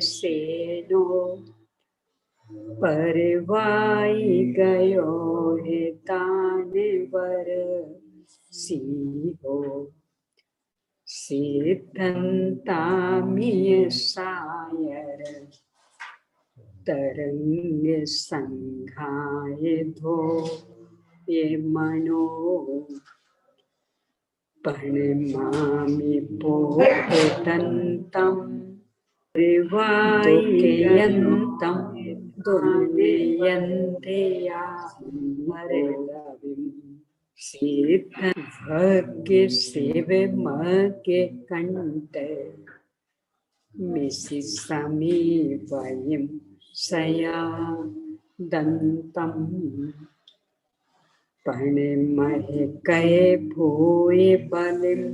सेनो परवाई गयो है ताने वर सीहो सिद्धंतामिय सायर तरंग संघाय धो ये मनो पणमामि पोतंतम रिवाययन्तं दुर्नियन्ते या मरलविं सिद्धं भग्य सेवे मग्य कंटे मिसि समीपयं सया दंतं पणिमहे कये भूये बलिं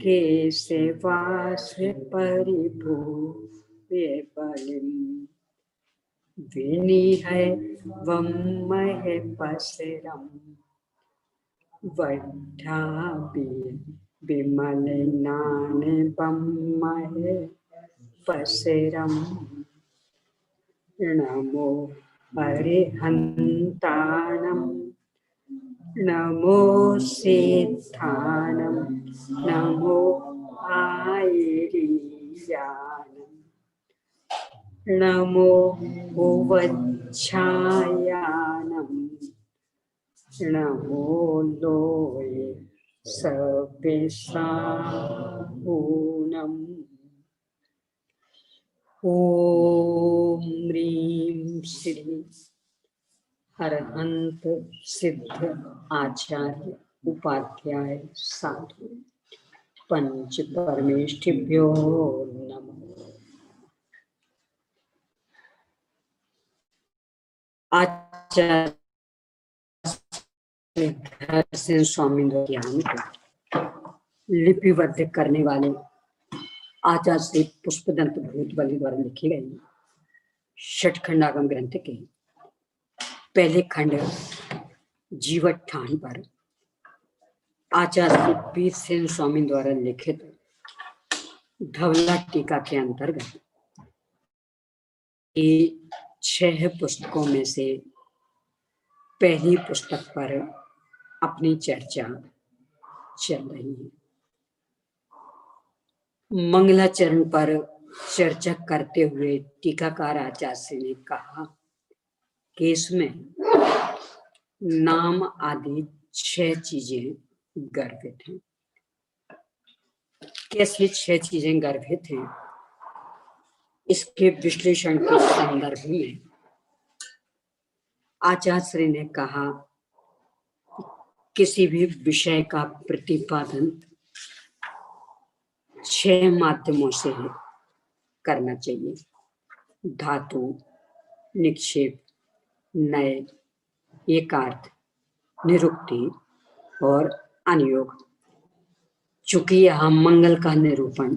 केशवास्य परिभूय बलिं विनिहय वम्महे पशिरं वड्ढाभि विमलिनानि वम्महे पशिरं नमो हरिहन्ताणं नमो सिद्धानं नमो आयिर्यानं नमो भुवच्छायानं नमो लोये सविसाहूनम् ओम ह्रीं श्री अरहंत सिद्ध आचार्य उपाध्याय साधु पंच परमेष्ठिभ्यो नमः। आचार्य धरसेन स्वामी ज्ञान को लिपिबद्ध करने वाले आचार्य श्री पुष्पदंत भूतबली द्वारा लिखी गई षटखंडागम ग्रंथ के पहले खंड जीवठान पर आचार्य श्री बीरसेन स्वामी द्वारा लिखित धवला टीका के अंतर्गत 6 पुस्तकों में से पहली पुस्तक पर अपनी चर्चा चल रही है। मंगलाचरण पर चर्चा करते हुए टीकाकार आचार्य ने कहा कि इसमें नाम आदि 6 चीजें गर्भित हैं। कैसी 6 चीजें गर्भित हैं, इसके विश्लेषण के संदर्भ में आचार्य ने कहा किसी भी विषय का प्रतिपादन 6 माध्यमों से करना चाहिए। धातु, निक्षेप, नय, एकार्थ, निरुक्ति और अनुयोग। चूंकि यहाँ मंगल का निरूपण,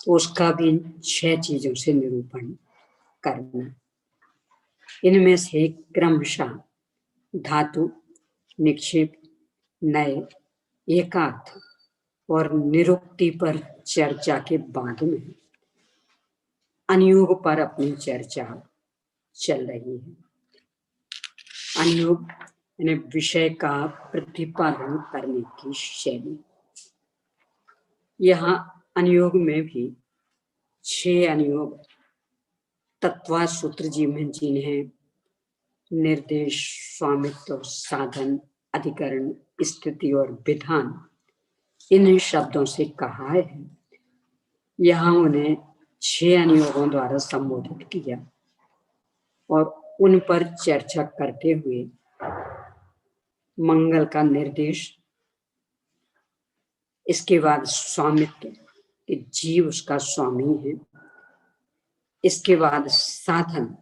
उसका भी 6 चीजों से निरूपण करना। इनमें से क्रमशः धातु, निक्षेप, नय, एकार्थ और निरुक्ति पर चर्चा के बाद में अनुयोग पर अपनी चर्चा चल रही है। अनुयोग यानी विषय का प्रतिपादन करने की शैली। यहाँ अनुयोग में भी 6 अनुयोग तत्वा सूत्र जी में जिन्हें निर्देश, स्वामित्व, साधन, अधिकरण, स्थिति और विधान इन शब्दों से कहा है, यहाँ उन्हें 6 अनुयोगों द्वारा संबोधित किया और उन पर चर्चा करते हुए मंगल का निर्देश, इसके बाद स्वामित्व कि जीव उसका स्वामी है, इसके बाद साधन,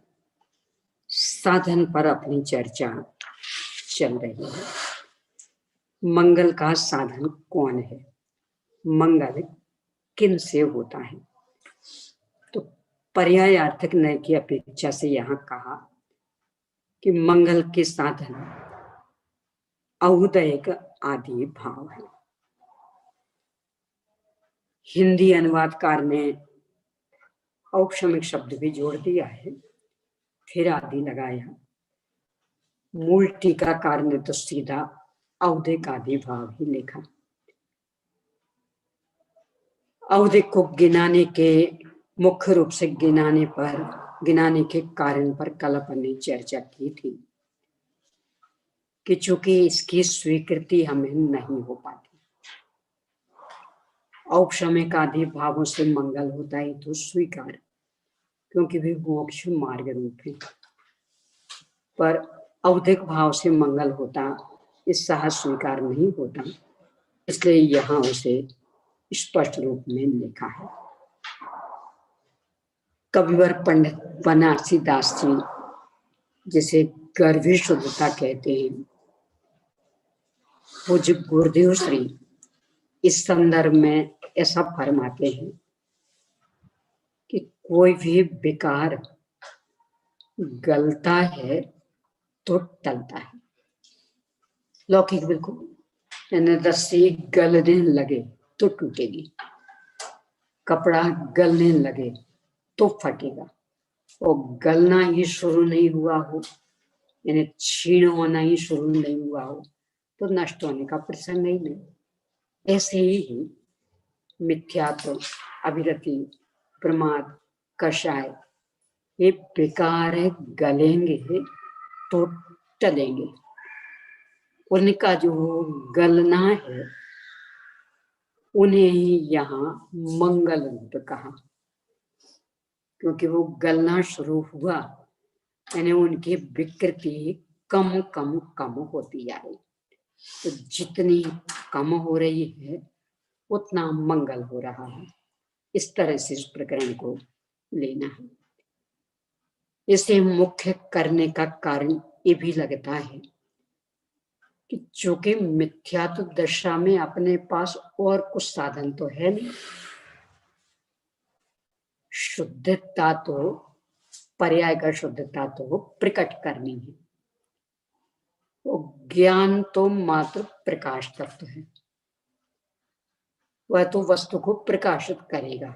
साधन पर अपनी चर्चा चल रही है। मंगल का साधन कौन है, मंगल किन से होता है। तो पर्यायार्थक नय की अपेक्षा से यहाँ कहा कि मंगल के साधन औदयिक आदि भाव है। हिंदी अनुवादकार ने औपशमिक शब्द भी जोड़ दिया है, फिर आदि लगाया। मूल टीकाकार ने तो सीधा औदिक आदि भाव ही लिखा। औदिक को गिनाने के मुख्य रूप से गिनाने के कारण पर कल अपन ने चर्चा की थी कि चूंकि इसकी स्वीकृति हमें नहीं हो पाती, औपशमिक आदि भावों से मंगल होता है तो स्वीकार, क्योंकि वे मोक्ष मार्ग रूप है, पर औदिक भाव से मंगल होता इस सहज स्वीकार नहीं होता, इसलिए यहां उसे स्पष्ट रूप में लिखा है। कविवर पंडित बनारसी दास जी, जिसे गर्भी शुद्धता कहते हैं, पूज्य गुरुदेव श्री इस संदर्भ में ऐसा फरमाते हैं कि कोई भी विकार गलता है तो टलता है। लौकिक बिल्कुल, यानी रस्सी गलने लगे तो टूटेगी, कपड़ा गलने लगे तो फटेगा, और गलना ही शुरू नहीं हुआ हो, यानी क्षीण होना ही शुरू नहीं हुआ हो, तो नष्ट होने का प्रसंग ही नहीं। ऐसे ही मिथ्यात्व, अभिरति, प्रमाद, कषाय, ये बेकार है, गलेंगे तो टलेंगे। उनका जो गलना है उन्हें ही यहाँ मंगल रूप कहा, क्योंकि वो गलना शुरू हुआ, यानी उनकी विकृति कम कम कम होती जा रही। तो जितनी कम हो रही है उतना मंगल हो रहा है। इस तरह से इस प्रकरण को लेना है। इसे मुख्य करने का कारण ये भी लगता है कि चूंकि मिथ्यात्व दशा में अपने पास और कुछ साधन तो है नहीं, शुद्धता तो पर्याय का शुद्धता तो प्रकट करनी है, वो ज्ञान तो मात्र प्रकाश तत्व है, वह तो वस्तु को प्रकाशित करेगा,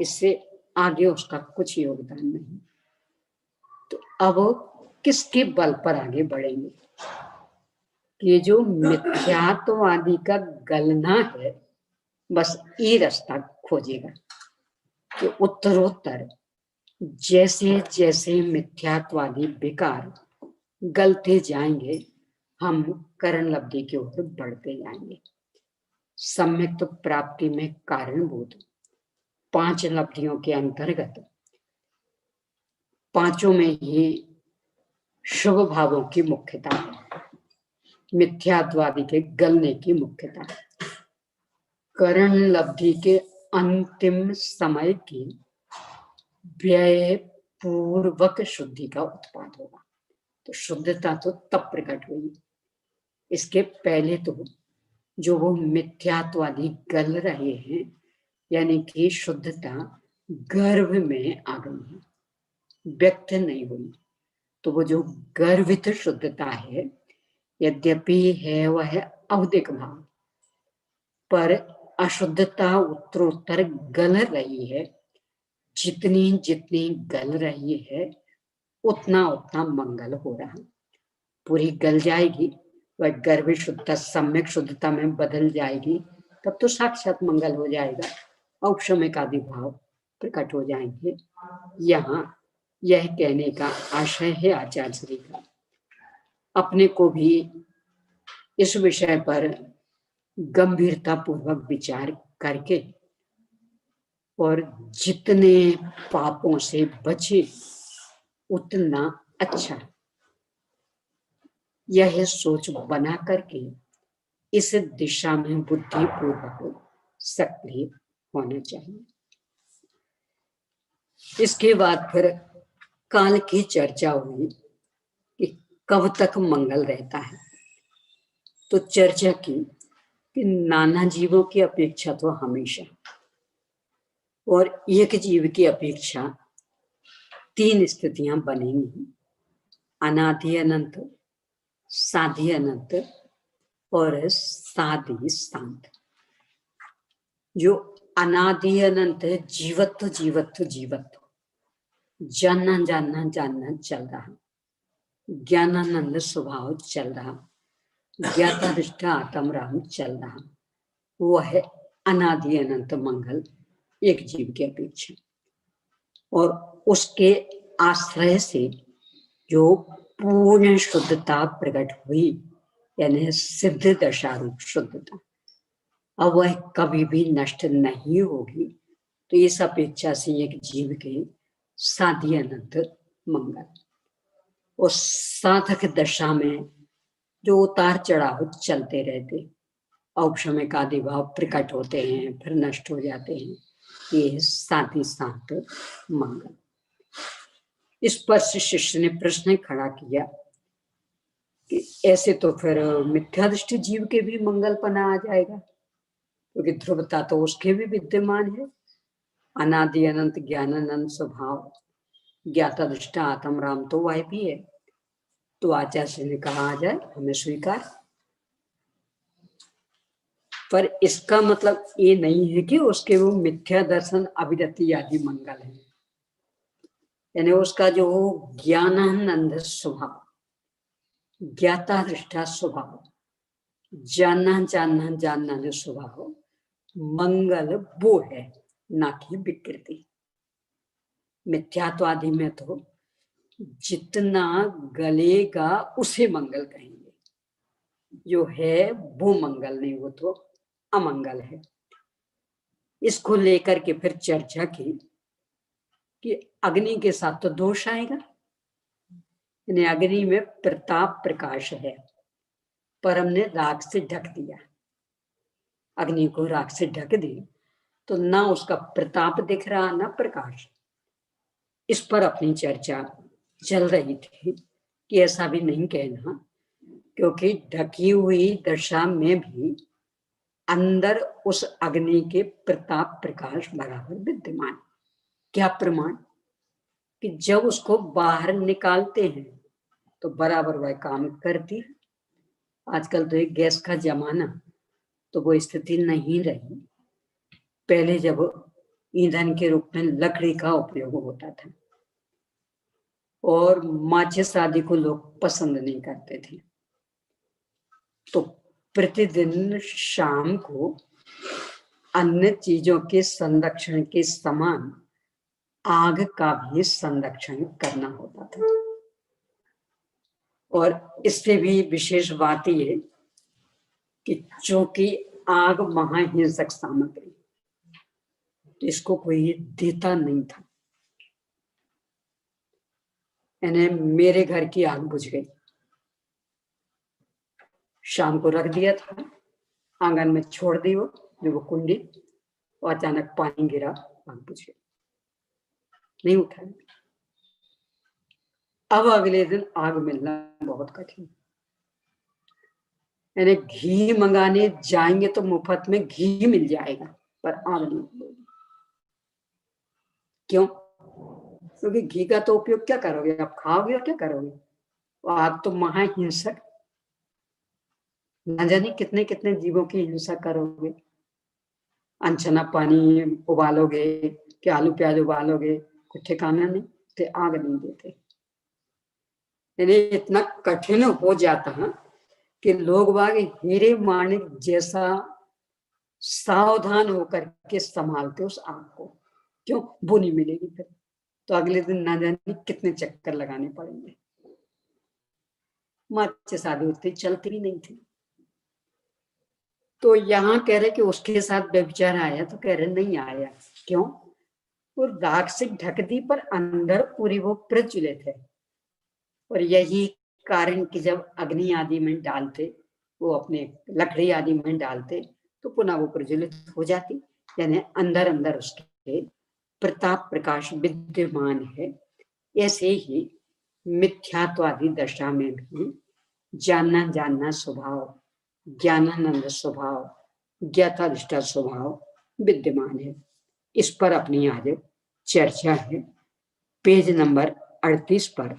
इससे आगे उसका कुछ योगदान नहीं। तो अब किसके बल पर आगे बढ़ेंगे? ये जो मिथ्यात्ववादी का गलना है, बस ये रास्ता खोजेगा कि उत्तरोत्तर जैसे जैसे मिथ्यात्ववादी विकार गलते जाएंगे, हम करण लब्धि की ओर बढ़ते जाएंगे। सम्यक प्राप्ति में कारणभूत 5 लब्धियों के अंतर्गत पांचों में ही शुभ भावों की मुख्यता है, मिथ्यात्ववादी के गलने की मुख्यता है। करण लब्धि के अंतिम समय की व्यय पूर्वक शुद्धि का उत्पाद होगा। तो शुद्धता तो तब प्रकट हुई, इसके पहले तो जो वो मिथ्यात्ववादी गल रहे हैं, यानी कि शुद्धता गर्भ में आ गई है, व्यक्त नहीं हुई। तो वो जो गर्भित शुद्धता है, यद्यपि है वह औदिक भाव, पर अशुद्धता उत्तरोत्तर गल रही है। जितनी जितनी गल रही है उतना उतना मंगल हो रहा, पूरी गल जाएगी, वह गर्भित शुद्धता सम्यक शुद्धता में बदल जाएगी, तब तो साक्षात मंगल हो जाएगा, औपशमिक आदि भाव प्रकट हो जाएंगे। यहाँ यह कहने का आशय है आचार्य श्री का। अपने को भी इस विषय पर गंभीरता पूर्वक विचार करके और जितने पापों से बचे उतना अच्छा, यह सोच बना करके इस दिशा में बुद्धिपूर्वक सक्रिय होना चाहिए। इसके बाद फिर काल की चर्चा हुई कि कब तक मंगल रहता है। तो चर्चा की कि नाना जीवों की अपेक्षा तो हमेशा, और एक जीव की अपेक्षा 3 स्थितियां बनेंगी, अनादि अनंत, साधि अनंत और साधि शांत। जो अनादि अनंत है, जीवत्व जीवत्व जीवत्व, जानना जानना जानना चल रहा, ज्ञानानंद स्वभाव चल रहा, ज्ञाता दृष्टा आत्म राम चल रहा, वो है अनादि अनंत मंगल एक जीव की अपेक्षा। और उसके आश्रय से जो पूर्ण शुद्धता प्रकट हुई, यानी सिद्ध दशा रूप शुद्धता, अब वह कभी भी नष्ट नहीं होगी। तो इस अपेक्षा से एक जीव के साधी अनंत मंगल। उस साधक दशा में जो उतार चढ़ाव चलते रहते, औपशमिक आदि भाव प्रकट होते हैं, फिर नष्ट हो जाते हैं, ये साथ ही साथ मंगल। इस पर शिष्य ने प्रश्न खड़ा किया कि ऐसे तो फिर मिथ्या दृष्टि जीव के भी मंगलपना आ जाएगा, क्योंकि ध्रुवता तो उसके भी विद्यमान है, अनादि अनंत ज्ञानानंद स्वभाव, ज्ञाता दृष्टा आत्म राम तो वह भी है। तो आचार्य ने कहा आ जाए, हमें स्वीकार। पर इसका मतलब ये नहीं है कि उसके वो मिथ्या दर्शन अभिरति आदि मंगल है, यानी उसका जो ज्ञानानंद स्वभाव, ज्ञाता दृष्टा स्वभाव, जानना जानना जानना जो स्वभाव मंगल वो है, ना कि विकृति। मिथ्यात्व आदि में तो जितना गलेगा उसे मंगल कहेंगे, जो है वो मंगल नहीं, वो तो अमंगल है। इसको लेकर के फिर चर्चा की कि अग्नि के साथ तो दोष आएगा, यानी अग्नि में प्रताप प्रकाश है, पर हमने राख से ढक दिया, अग्नि को राख से ढक दी तो ना उसका प्रताप दिख रहा ना प्रकाश। इस पर अपनी चर्चा चल रही थी कि ऐसा भी नहीं कहना, क्योंकि ढकी हुई दशा में भी अंदर उस अग्नि के प्रताप प्रकाश बराबर विद्यमान। क्या प्रमाण? कि जब उसको बाहर निकालते हैं तो बराबर वह काम करती है। आजकल तो एक गैस का जमाना, तो वो स्थिति नहीं रही। पहले जब ईंधन के रूप में लकड़ी का उपयोग होता था और माचिस आदि को लोग पसंद नहीं करते थे, तो प्रतिदिन शाम को अन्य चीजों के संरक्षण के समान आग का भी संरक्षण करना होता था। और इससे भी विशेष बात यह कि चूंकि आग महाहिंसक सामग्री, तो इसको कोई देता नहीं था। यानी मेरे घर की आग बुझ गई, शाम को रख दिया था, आंगन में छोड़ दी वो कुंडी, और अचानक पानी गिरा, आग बुझ गई, नहीं उठाया। अब अगले दिन आग मिलना बहुत कठिन। यानी घी मंगाने जाएंगे तो मुफ्त में घी मिल जाएगा, पर आग नहीं मिलेगी। क्यों? क्योंकि घी का तो उपयोग क्या करोगे, आप खाओगे और क्या करोगे? आग तो महाहिंसक, न जाने कितने कितने जीवों की हिंसा करोगे। अनछना पानी उबालोगे कि आलू प्याज उबालोगे, कुछ ठिकाना नहीं, तो आग नहीं देते। यानी इतना कठिन हो जाता है कि लोग बाग हीरे माणिक जैसा सावधान होकर के संभालते उस आग को। क्यों? वो नहीं मिलेगी फिर, तो अगले दिन ना जाने कितने चक्कर लगाने पड़ेंगे। माचिस आदि उतनी चलती भी नहीं थी। तो यहाँ कह रहे कि उसके साथ व्यभिचार आया, तो कह रहे नहीं आया। क्यों? वो राख से ढक दी, पर अंदर पूरी वो प्रज्वलित है। और यही कारण कि जब अग्नि आदि में डालते, वो अपने लकड़ी आदि में डालते, तो पुनः वो प्रज्वलित हो जाती, यानी अंदर अंदर उसके प्रताप प्रकाश विद्यमान है। ऐसे ही मिथ्यात्व आदि दशा में भी जानना जानना स्वभाव, ज्ञानानंद स्वभाव, ज्ञाताधिष्ठा स्वभाव विद्यमान है। इस पर अपनी आज चर्चा है। पेज नंबर 38 पर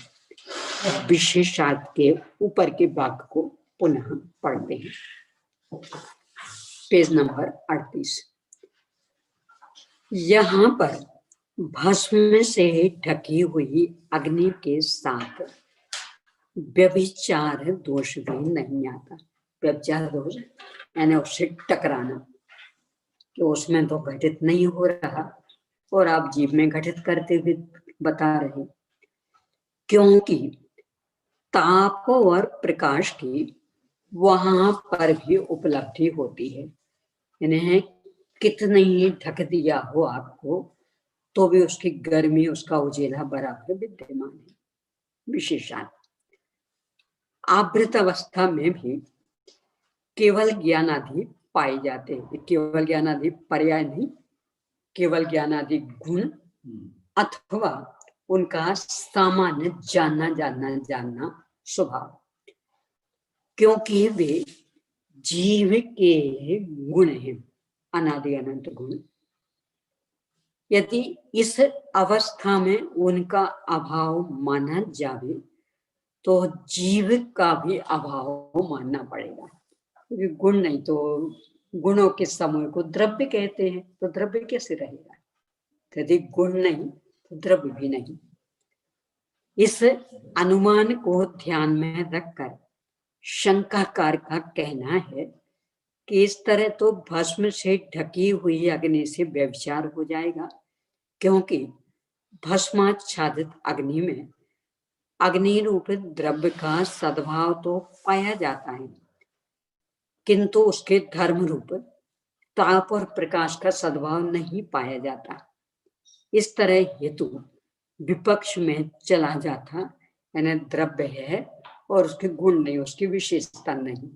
विशेषार्थ के ऊपर के वाक्य को पुनः पढ़ते हैं। Page number 38। यहाँ पर भस्म से ढकी हुई अग्नि के साथ व्यभिचार दोष भी नहीं आता। व्यभिचार दोष यानी उससे टकराना, कि उसमें तो घटित नहीं हो रहा और आप जीव में घटित करते हुए बता रहे, क्योंकि ताप और प्रकाश की वहां पर भी उपलब्धि होती है। इन्हें कितने ही ढक दिया हो आपको तो भी उसकी गर्मी, उसका उजेला बराबर विद्यमान है। विशेषण आवृत अवस्था में भी केवल ज्ञानादि पाए जाते हैं। केवल ज्ञानादि पर्याय नहीं, केवल ज्ञानादि गुण अथवा उनका सामान्य जानना स्वभाव, क्योंकि वे जीव के गुण हैं, अनादि अनंत गुण। यदि इस अवस्था में उनका अभाव माना जावे तो जीव का भी अभाव मानना पड़ेगा, क्योंकि गुण नहीं तो गुणों के समूह को द्रव्य कहते हैं, तो द्रव्य कैसे रहेगा? यदि गुण नहीं तो द्रव्य भी नहीं। इस अनुमान को ध्यान में रखकर शंकाकार का कहना है कि इस तरह तो भस्म से ढकी हुई अग्नि से व्यभिचार हो जाएगा, क्योंकि भस्माच्छादित अग्नि में अग्नि रूप द्रव्य का सद्भाव तो पाया जाता है, किंतु उसके धर्म रूप ताप और प्रकाश का सद्भाव नहीं पाया जाता। इस तरह हेतु विपक्ष में चला जाता, यानी द्रव्य है और उसके गुण नहीं, उसकी विशेषता नहीं,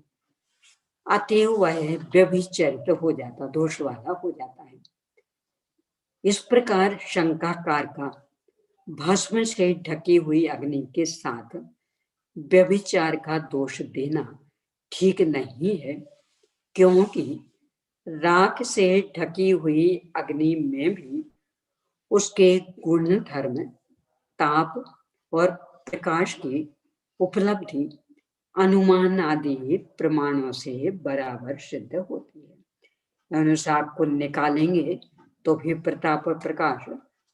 अतएव वह व्यभिचरित हो जाता, दोष वाला हो जाता है। इस प्रकार शंकाकार का भस्म से ढकी हुई अग्नि के साथ व्यभिचार का दोष देना ठीक नहीं है, क्योंकि राख से ढकी हुई अग्नि में भी उसके गुण धर्म, ताप और प्रकाश की उपलब्धि अनुमान आदि प्रमाणों से बराबर सिद्ध होती है। अनुसार को निकालेंगे तो भी प्रताप और प्रकाश,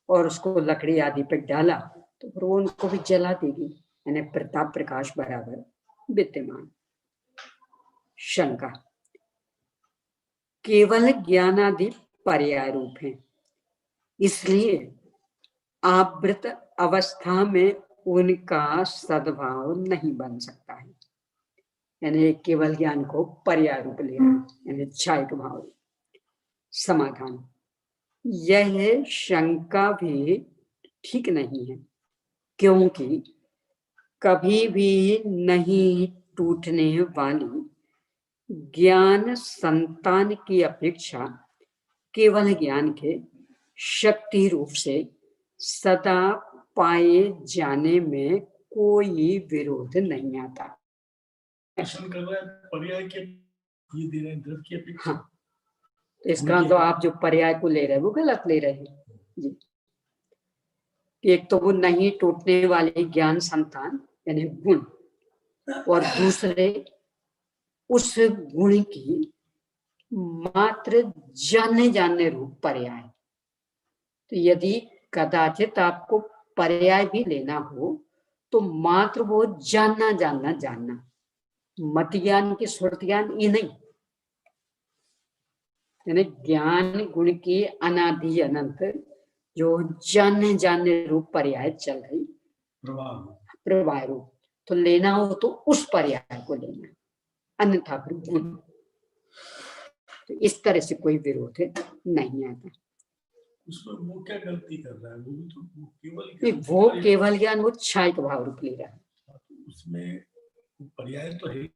और उसको लकड़ी आदि पर डाला तो फिर वो उनको भी जला देगी, यानी प्रताप प्रकाश बराबर विद्यमान। शंका केवल ज्ञान आदि पर्याय रूप है, इसलिए आवृत अवस्था में उनका सद्भाव नहीं बन सकता है, यानी केवल ज्ञान को पर्याय रूप लेना, यानी क्षायक भाव। समाधान यह शंका भी ठीक नहीं है, क्योंकि कभी भी नहीं टूटने वाली ज्ञान संतान की अपेक्षा केवल ज्ञान के शक्ति रूप से सदा पाए जाने में कोई विरोध नहीं आता। कर रहा है पर्याय के ये दे रहे हैं द्रव्य की अपेक्षा। हाँ, इसका तो आप जो पर्याय को ले रहे हैं वो गलत ले रहे हैं जी। एक तो वो नहीं टूटने वाले ज्ञान संतान यानी गुण, और दूसरे उस गुण की मात्र जानने रूप पर्याय। तो यदि कदाचित आपको पर्याय भी लेना हो तो मात्र वो जानना, मत ज्ञान की स्मृति ज्ञान ये नहीं, यानी ज्ञान गुण की अनादि अनंत जो जानने रूप पर्याय चल रही प्रवाह रूप, तो लेना हो तो उस पर्याय को लेना, अन्यथा फिर गुण। तो इस तरह से कोई विरोध नहीं आता। उसमें वो क्या गलती कर रहा है? वो भी तो वो केवल ज्ञान वो क्षायक भाव रूप ले रहा है। उसमें पर्याय तो है,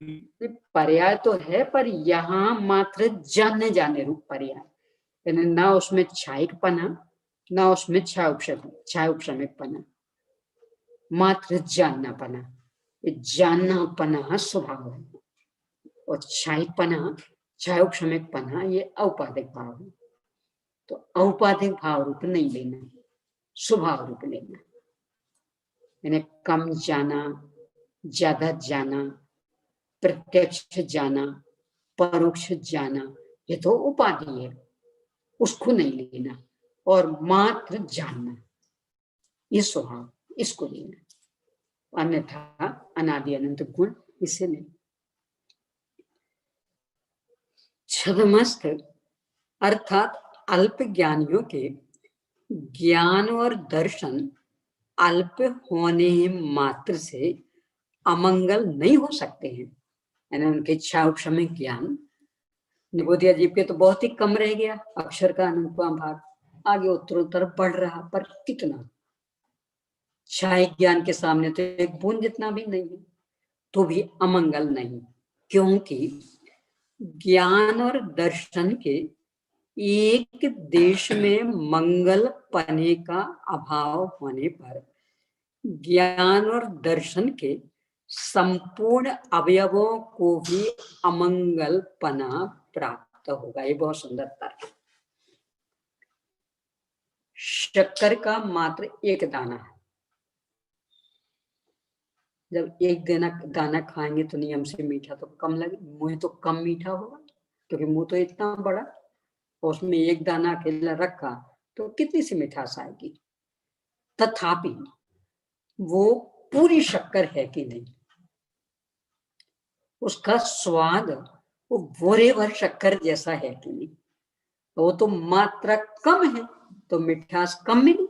पर्याय तो है, पर यहाँ मात्र जानने रूप पर्याय, यानी ना उसमें क्षायक पना ना उसमें क्षाय उपशमिक पना, मात्र जानना पना। जानना पना स्वभाव है, और क्षायक पना क्षाय उपशमिक पना ये औपाधिक भाव है। तो औपाधिक भाव रूप नहीं लेना, स्वभाव रूप लेना, यानी कम जाना, ज्यादा जाना, प्रत्यक्ष जाना, परोक्ष जाना, ये तो उपाधि है, उसको नहीं लेना। और मात्र जानना, ये स्वभाव, इसको लेना, अन्यथा अनादि अनंत गुण इसे नहीं। छदमस्त अर्थात अल्प ज्ञानियों के ज्ञान और दर्शन अल्प होने मात्र से अमंगल नहीं हो सकते हैं। यानी उनके इच्छा उपशमिक ज्ञान निगोदिया जीव के तो बहुत ही कम रह गया, अक्षर का अनंतवां भाग आगे उत्तरोत्तर बढ़ रहा, पर कितना, क्षय ज्ञान के सामने तो एक बूंद जितना भी नहीं है, तो भी अमंगल नहीं, क्योंकि ज्ञान और दर्शन के एक देश में मंगल पने का अभाव होने पर ज्ञान और दर्शन के संपूर्ण अवयवों को भी अमंगल पना प्राप्त होगा। ये बहुत सुंदर तर्क है। शक्कर का मात्र एक दाना है, जब एक दाना खाएंगे तो नियम से मीठा तो कम लगे, मुंह तो कम मीठा होगा, क्योंकि मुंह तो इतना बड़ा, और उसमें एक दाना अकेला रखा तो कितनी सी मिठास आएगी। तथापि वो पूरी शक्कर है कि नहीं, उसका स्वाद वो बोरे भर शक्कर जैसा है कि नहीं, वो तो मात्रा कम है तो मिठास कम मिली,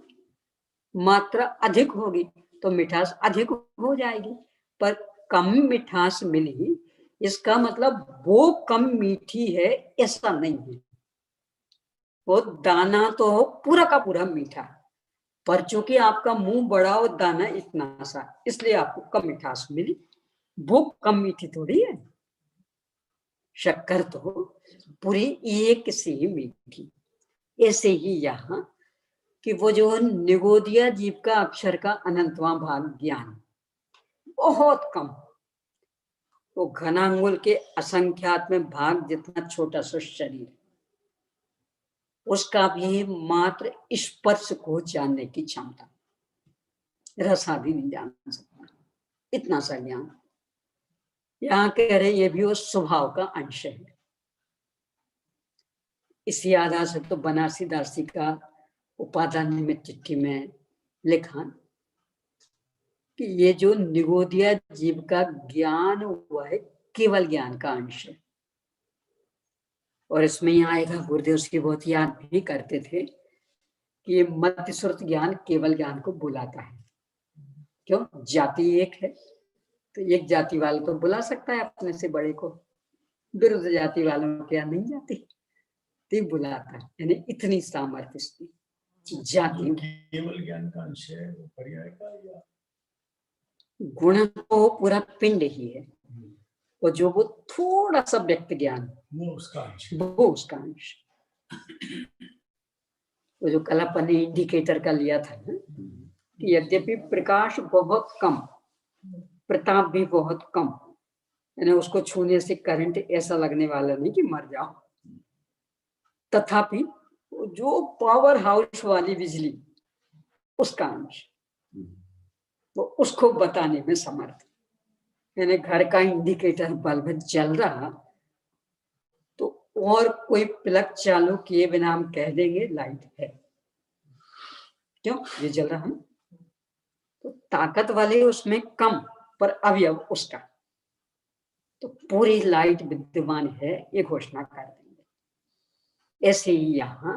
मात्रा अधिक होगी तो मिठास अधिक हो जाएगी, पर कम मिठास मिली इसका मतलब वो कम मीठी है ऐसा नहीं है। वो दाना तो पूरा का पूरा मीठा, पर चूंकि आपका मुंह बड़ा और दाना इतना सा, इसलिए आपको कम मिठास मिली, वो कम मीठी थोड़ी है। शक्कर तो पूरी एक सी मीठी। ऐसे ही यहाँ कि वो जो निगोदिया जीव का अक्षर का अनंतवां भाग ज्ञान बहुत कम, वो घनांगुल के असंख्यात में भाग जितना छोटा सा शरीर, उसका भी मात्र स्पर्श को जानने की क्षमता, रस आदि नहीं जान सकता, इतना सा ज्ञान। यहाँ कह रहे ये भी उस स्वभाव का अंश है। इसी आधार से तो बनारसी दासी का उपादान निमित्त चिट्ठी में लिखा कि ये जो निगोदिया जीव का ज्ञान हुआ है केवल ज्ञान का अंश है। और इसमें यहाँ आएगा, गुरुदेव उसकी बहुत याद भी करते थे कि ये मध्य श्रुत ज्ञान केवल ज्ञान को बुलाता है। क्यों? जाति एक है तो एक जाति वाले को बुला सकता है अपने से बड़े को, विरुद्ध जाति वालों के यहाँ नहीं जाती, तो बुलाता है, यानी इतनी सामर्थ्य इसकी जाति। केवल ज्ञान का अंश है वो पर्याय का, या गुण तो पूरा पिंड ही है, और जो वो थोड़ा सा व्यक्त ज्ञान वो उसका अंश, वो उसका अंश। वो जो कल अपन ने इंडिकेटर का लिया था ना, कि यद्यपि प्रकाश बहुत कम, प्रताप भी बहुत कम, यानी उसको छूने से करंट ऐसा लगने वाला नहीं कि मर जाओ, तथापि जो पावर हाउस वाली बिजली उसका अंश, वो उसको बताने में समर्थ। यानी घर का इंडिकेटर बल्ब जल रहा तो और कोई प्लग चालू किए बिना हम कह देंगे लाइट है, क्यों? ये जल रहा है। तो ताकत वाले उसमें कम, पर अवयव उसका, तो पूरी लाइट विद्यमान है ये घोषणा कर देंगे। ऐसे ही यहाँ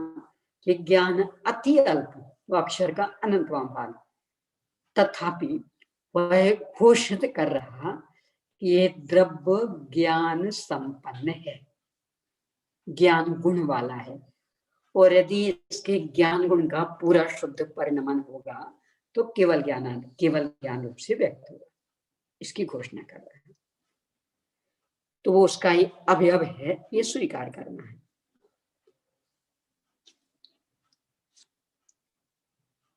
विज्ञान अति अल्प, वो अक्षर का अनंतवां भाग, तथापि वह घोषित कर रहा कि ये द्रव्य ज्ञान संपन्न है, ज्ञान गुण वाला है, और यदि इसके ज्ञान गुण का पूरा शुद्ध परिणमन होगा तो केवल ज्ञान रूप से व्यक्त होगा, इसकी घोषणा कर रहा है। तो वो उसका ही अवयव है, ये स्वीकार करना है।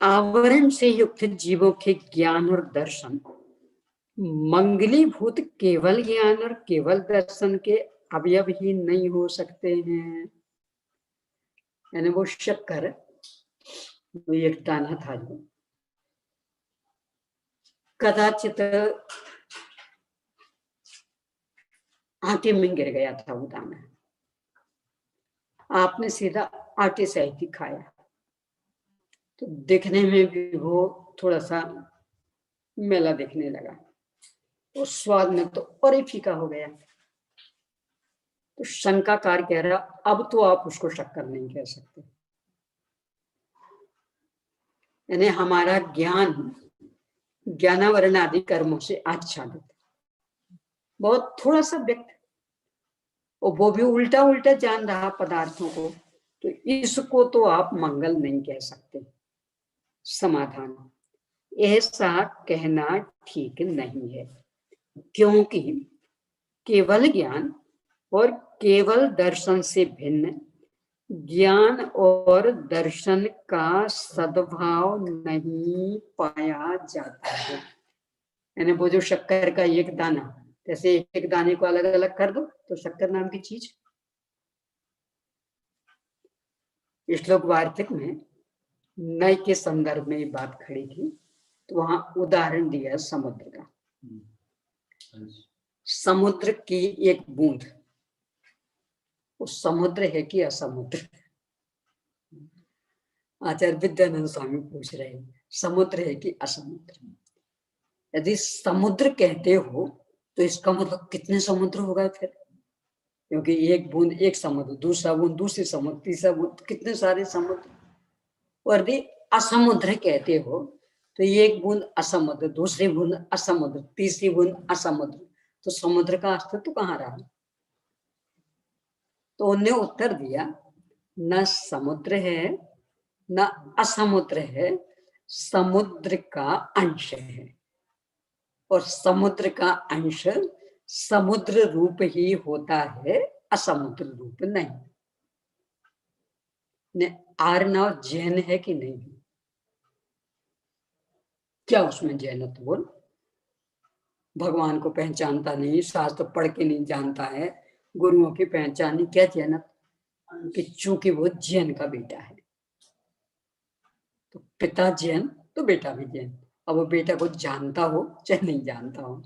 आवरण से युक्त जीवों के ज्ञान और दर्शन मंगलीभूत केवल ज्ञान और केवल दर्शन के अवयव ही नहीं हो सकते हैं। यानी वो शक्कर, वो एक दाना था जो कदाचित आटे में गिर गया था, वो दाना आपने सीधा आटे से ही खाया, तो दिखने में भी वो थोड़ा सा मेला दिखने लगा, तो स्वाद में तो और ही फीका हो गया। तो शंकाकार कह रहा, अब तो आप उसको शक्कर नहीं कह सकते। यानी हमारा ज्ञान ज्ञानावरण आदि कर्मों से आच्छादित, बहुत थोड़ा सा व्यक्त, और वो भी उल्टा उल्टा जान रहा पदार्थों को, तो इसको तो आप मंगल नहीं कह सकते। समाधान, ऐसा कहना ठीक नहीं है, क्योंकि केवल ज्ञान और केवल दर्शन से भिन्न ज्ञान और दर्शन का सद्भाव नहीं पाया जाता है। यानी वो जो शक्कर का एक दाना, जैसे एक दाने को अलग अलग कर दो तो शक्कर नाम की चीज। श्लोक वार्तिक में नय के संदर्भ में बात खड़ी थी, तो वहां उदाहरण दिया समुद्र का। समुद्र की एक बूंद, वो समुद्र है कि असमुद्र? आचार्य विद्यानंद स्वामी पूछ रहे हैं, समुद्र है कि असमुद्र? यदि समुद्र कहते हो तो इसका मतलब कितने समुद्र होगा फिर? क्योंकि एक बूंद एक समुद्र, दूसरा बूंद दूसरे समुद्र, तीसरा बूंद, कितने सारे समुद्र। और यदि असमुद्र कहते हो तो एक बूंद असमुद्र, दूसरी बूंद असमुद्र, तीसरी बूंद असमुद्र, तो समुद्र का अस्तित्व कहाँ रहा? तो उन्होंने उत्तर दिया, न समुद्र है न असमुद्र है, समुद्र का अंश है, और समुद्र का अंश समुद्र रूप ही होता है, असमुद्र रूप नहीं। आर्णव जैन है कि नहीं? क्या उसमें जैनत्व बोल? भगवान को पहचानता नहीं, शास्त्र पढ़ के नहीं जानता है, गुरुओं की पहचान नहीं, क्या जैनत्व? कि चूंकि वो जैन का बेटा है, तो पिता जैन तो बेटा भी जैन। अब वो बेटा को जानता हो चाहे नहीं जानता हो,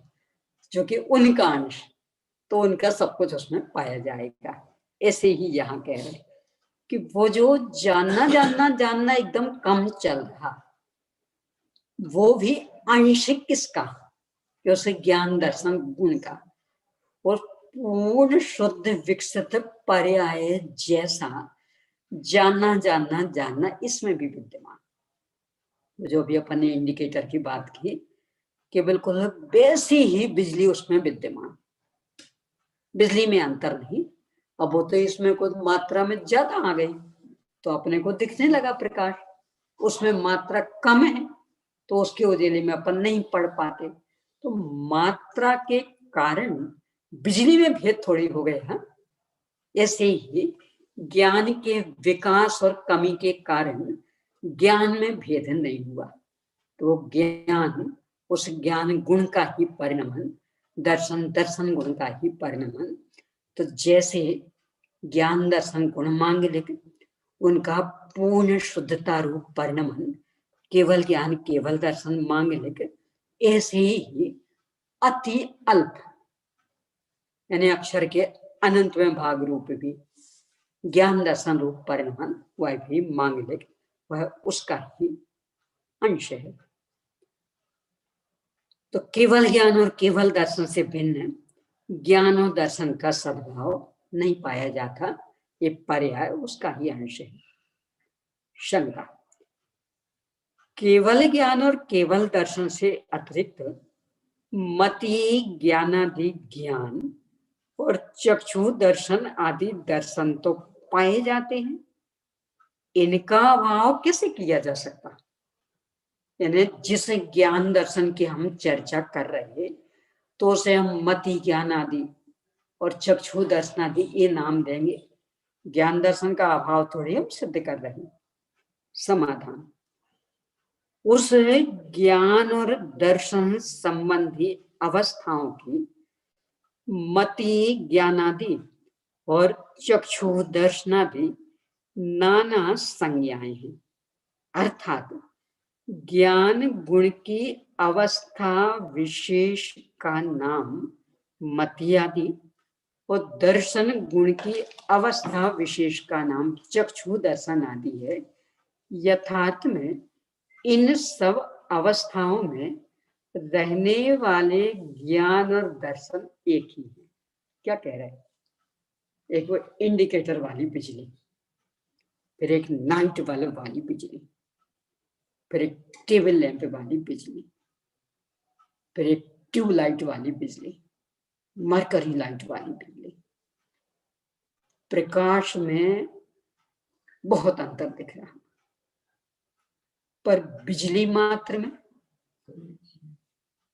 जो कि उनका अंश, तो उनका सब कुछ उसमें पाया जाएगा। ऐसे ही यहाँ कह रहे कि वो जो जानना जानना जानना एकदम कम चल रहा, वो भी आंशिक किसका? कि उसे ज्ञान दर्शन गुण का, और पूर्ण शुद्ध विकसित पर्याय जैसा जानना जानना जानना इसमें भी विद्यमान। जो भी अपन ने इंडिकेटर की बात की कि बिल्कुल वैसी ही बिजली उसमें विद्यमान, बिजली में अंतर नहीं। अब वो तो इसमें कुछ मात्रा में ज्यादा आ गई तो अपने को दिखने लगा प्रकाश, उसमें मात्रा कम है तो उसके उजाले में अपन नहीं पढ़ पाते। तो मात्रा के कारण बिजली में भेद थोड़ी हो गए। हाँ, ऐसे ही ज्ञान के विकास और कमी के कारण ज्ञान में भेद नहीं हुआ, तो ज्ञान उस ज्ञान गुण का ही परिणमन, दर्शन दर्शन गुण का ही परिणमन। तो जैसे ज्ञान दर्शन गुण मांगलिक, उनका पूर्ण शुद्धता रूप परिणमन केवल ज्ञान केवल दर्शन मांगलिक, ऐसे ही अति अल्प यानी अक्षर के अनंतवें भाग रूप भी ज्ञान दर्शन रूप परिणमन, वह भी मांगलिक, वह उसका ही अंश है। तो केवल ज्ञान और केवल दर्शन से भिन्न ज्ञान और दर्शन का सद्भाव नहीं पाया जाता, ये पर्याय उसका ही अंश है। शंका, केवल ज्ञान और केवल दर्शन से अतिरिक्त मति ज्ञानादि ज्ञान और चक्षु दर्शन आदि दर्शन तो पाए जाते हैं, इनका अभाव कैसे किया जा सकता? यानी जिस ज्ञान दर्शन की हम चर्चा कर रहे हैं तो उसे हम मति ज्ञान आदि और चक्षु दर्शन आदि ये नाम देंगे, ज्ञान दर्शन का अभाव थोड़ी हम सिद्ध कर रहे हैं। समाधान, उस ज्ञान और दर्शन संबंधी अवस्थाओं की मति ज्ञानादि और चक्षु दर्शनादि नाना संज्ञाएं हैं, अर्थात ज्ञान गुण की अवस्था विशेष का नाम मति आदि और दर्शन गुण की अवस्था विशेष का नाम चक्षु दर्शन आदि है। यथार्थ में इन सब अवस्थाओं में रहने वाले ज्ञान और दर्शन एक ही है। क्या कह रहा है? एक वो इंडिकेटर वाली बिजली, फिर एक नाइट बल्ब वाली बिजली, फिर एक टेबल लैंप वाली बिजली, फिर एक ट्यूबलाइट वाली बिजली, मरकरी लाइट वाली बिजली। प्रकाश में बहुत अंतर दिख रहा, पर बिजली मात्र में,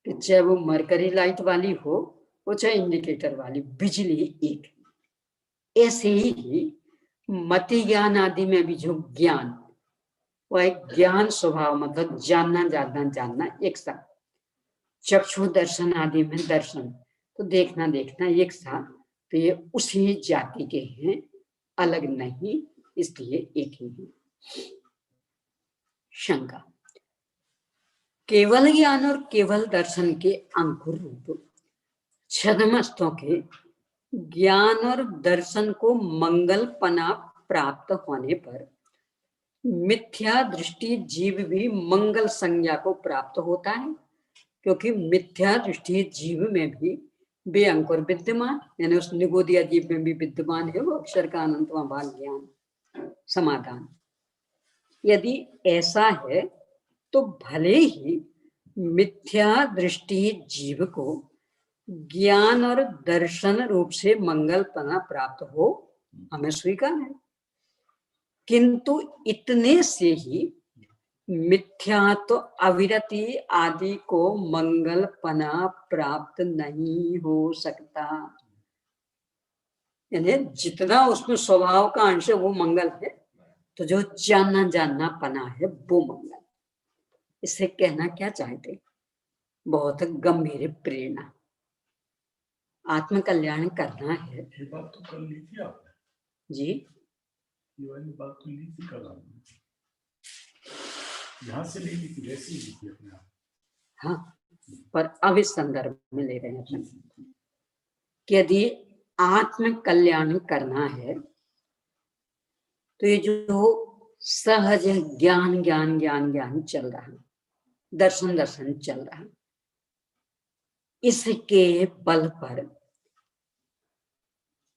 कि चाहे वो मरकरी लाइट वाली हो, वो चाहे इंडिकेटर वाली, बिजली एक। ऐसे ही मति ज्ञान आदि में भी जो ज्ञान, वह एक ज्ञान स्वभाव, मतलब जानना जानना जानना एक साथ। चक्षु दर्शन आदि में दर्शन, तो देखना देखना एक साथ, तो ये उसी जाति के हैं, अलग नहीं, इसलिए एक ही है। शंका, केवल ज्ञान और केवल दर्शन के अंकुर रूप छद्मस्तों के ज्ञान और दर्शन को मंगलपना प्राप्त होने पर मिथ्या दृष्टि जीव भी मंगल संज्ञा को प्राप्त होता है, क्योंकि मिथ्या दृष्टि जीव में भी बे अंकुर विद्यमान, यानी उस निगोदिया जीव में भी विद्यमान है वो अक्षर का अनंतवां भाग ज्ञान समाधान। यदि ऐसा है तो भले ही मिथ्या दृष्टि जीव को ज्ञान और दर्शन रूप से मंगलपना प्राप्त हो, हमें स्वीकार है, किंतु इतने से ही मिथ्या तो अविरति आदि को मंगलपना प्राप्त नहीं हो सकता। यानी जितना उसमें स्वभाव का अंश है वो मंगल है, तो जो जानना जानना पना है वो मंगल। इससे कहना क्या चाहते? बहुत गंभीर प्रेरणा, आत्म कल्याण करना है। ये बात तो कर ली थी आपने जी, ये वाली बात तो ली थी कल आपने, यहाँ से ली थी, वैसे ही ली थी अपने आप। हाँ, पर अब इस संदर्भ में ले रहे हैं अपन कि यदि आत्म कल्याण करना है तो ये जो सहज ज्ञान ज्ञान ज्ञान ज्ञान चल रहा, दर्शन दर्शन चल रहा, इसके बल पर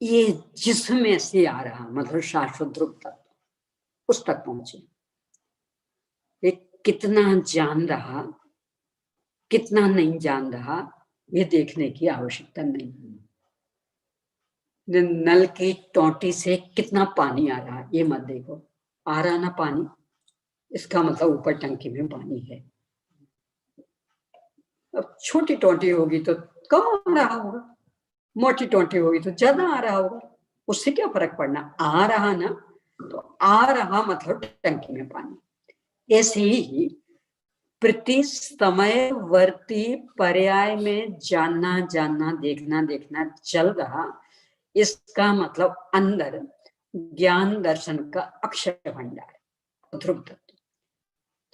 ये जिसमें से आ रहा, मतलब शाश्वत ध्रुव तत्व, उस तक पहुंचे। ये कितना जान रहा कितना नहीं जान रहा, ये देखने की आवश्यकता नहीं। नल की टोटी से कितना पानी आ रहा, ये मत देखो। आ रहा ना पानी, इसका मतलब ऊपर टंकी में पानी है। अब छोटी टोटी होगी तो कम आ रहा होगा, मोटी टोटी होगी तो ज्यादा आ रहा होगा, उससे क्या फर्क पड़ना। आ रहा ना, तो आ रहा मतलब टंकी में पानी। ऐसे ही प्रति समयवर्ती पर्याय में जानना जानना देखना देखना चल रहा, इसका मतलब अंदर ज्ञान दर्शन का अक्षय भंडार ध्रुव तत्व।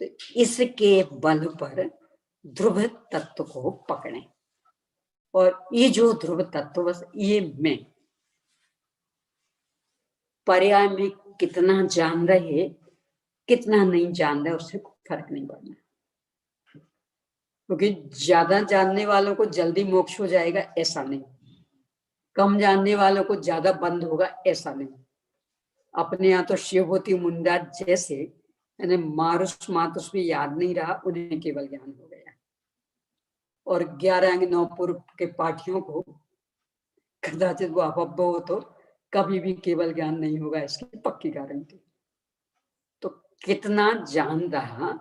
तो इसके बल पर ध्रुव तत्व को पकड़े, और ये जो ध्रुव तत्व, बस ये मैं पर्याय में कितना जान रहे कितना नहीं जान रहे, उससे फर्क नहीं पड़ना। क्योंकि ज्यादा जानने वालों को जल्दी मोक्ष हो जाएगा ऐसा नहीं, कम जानने वालों को ज्यादा बंद होगा ऐसा नहीं। अपने यहाँ तो शिवभूति मुंडा जैसे, यानी मारुष मातुष भी याद नहीं रहा, उन्हें केवल ज्ञान हो गया। और 11 अंग 9 पूर्व के पाठियों को कदाचित वो अपव्य हो तो कभी भी केवल ज्ञान नहीं होगा, इसकी पक्की गारंटी। तो कितना जान रहा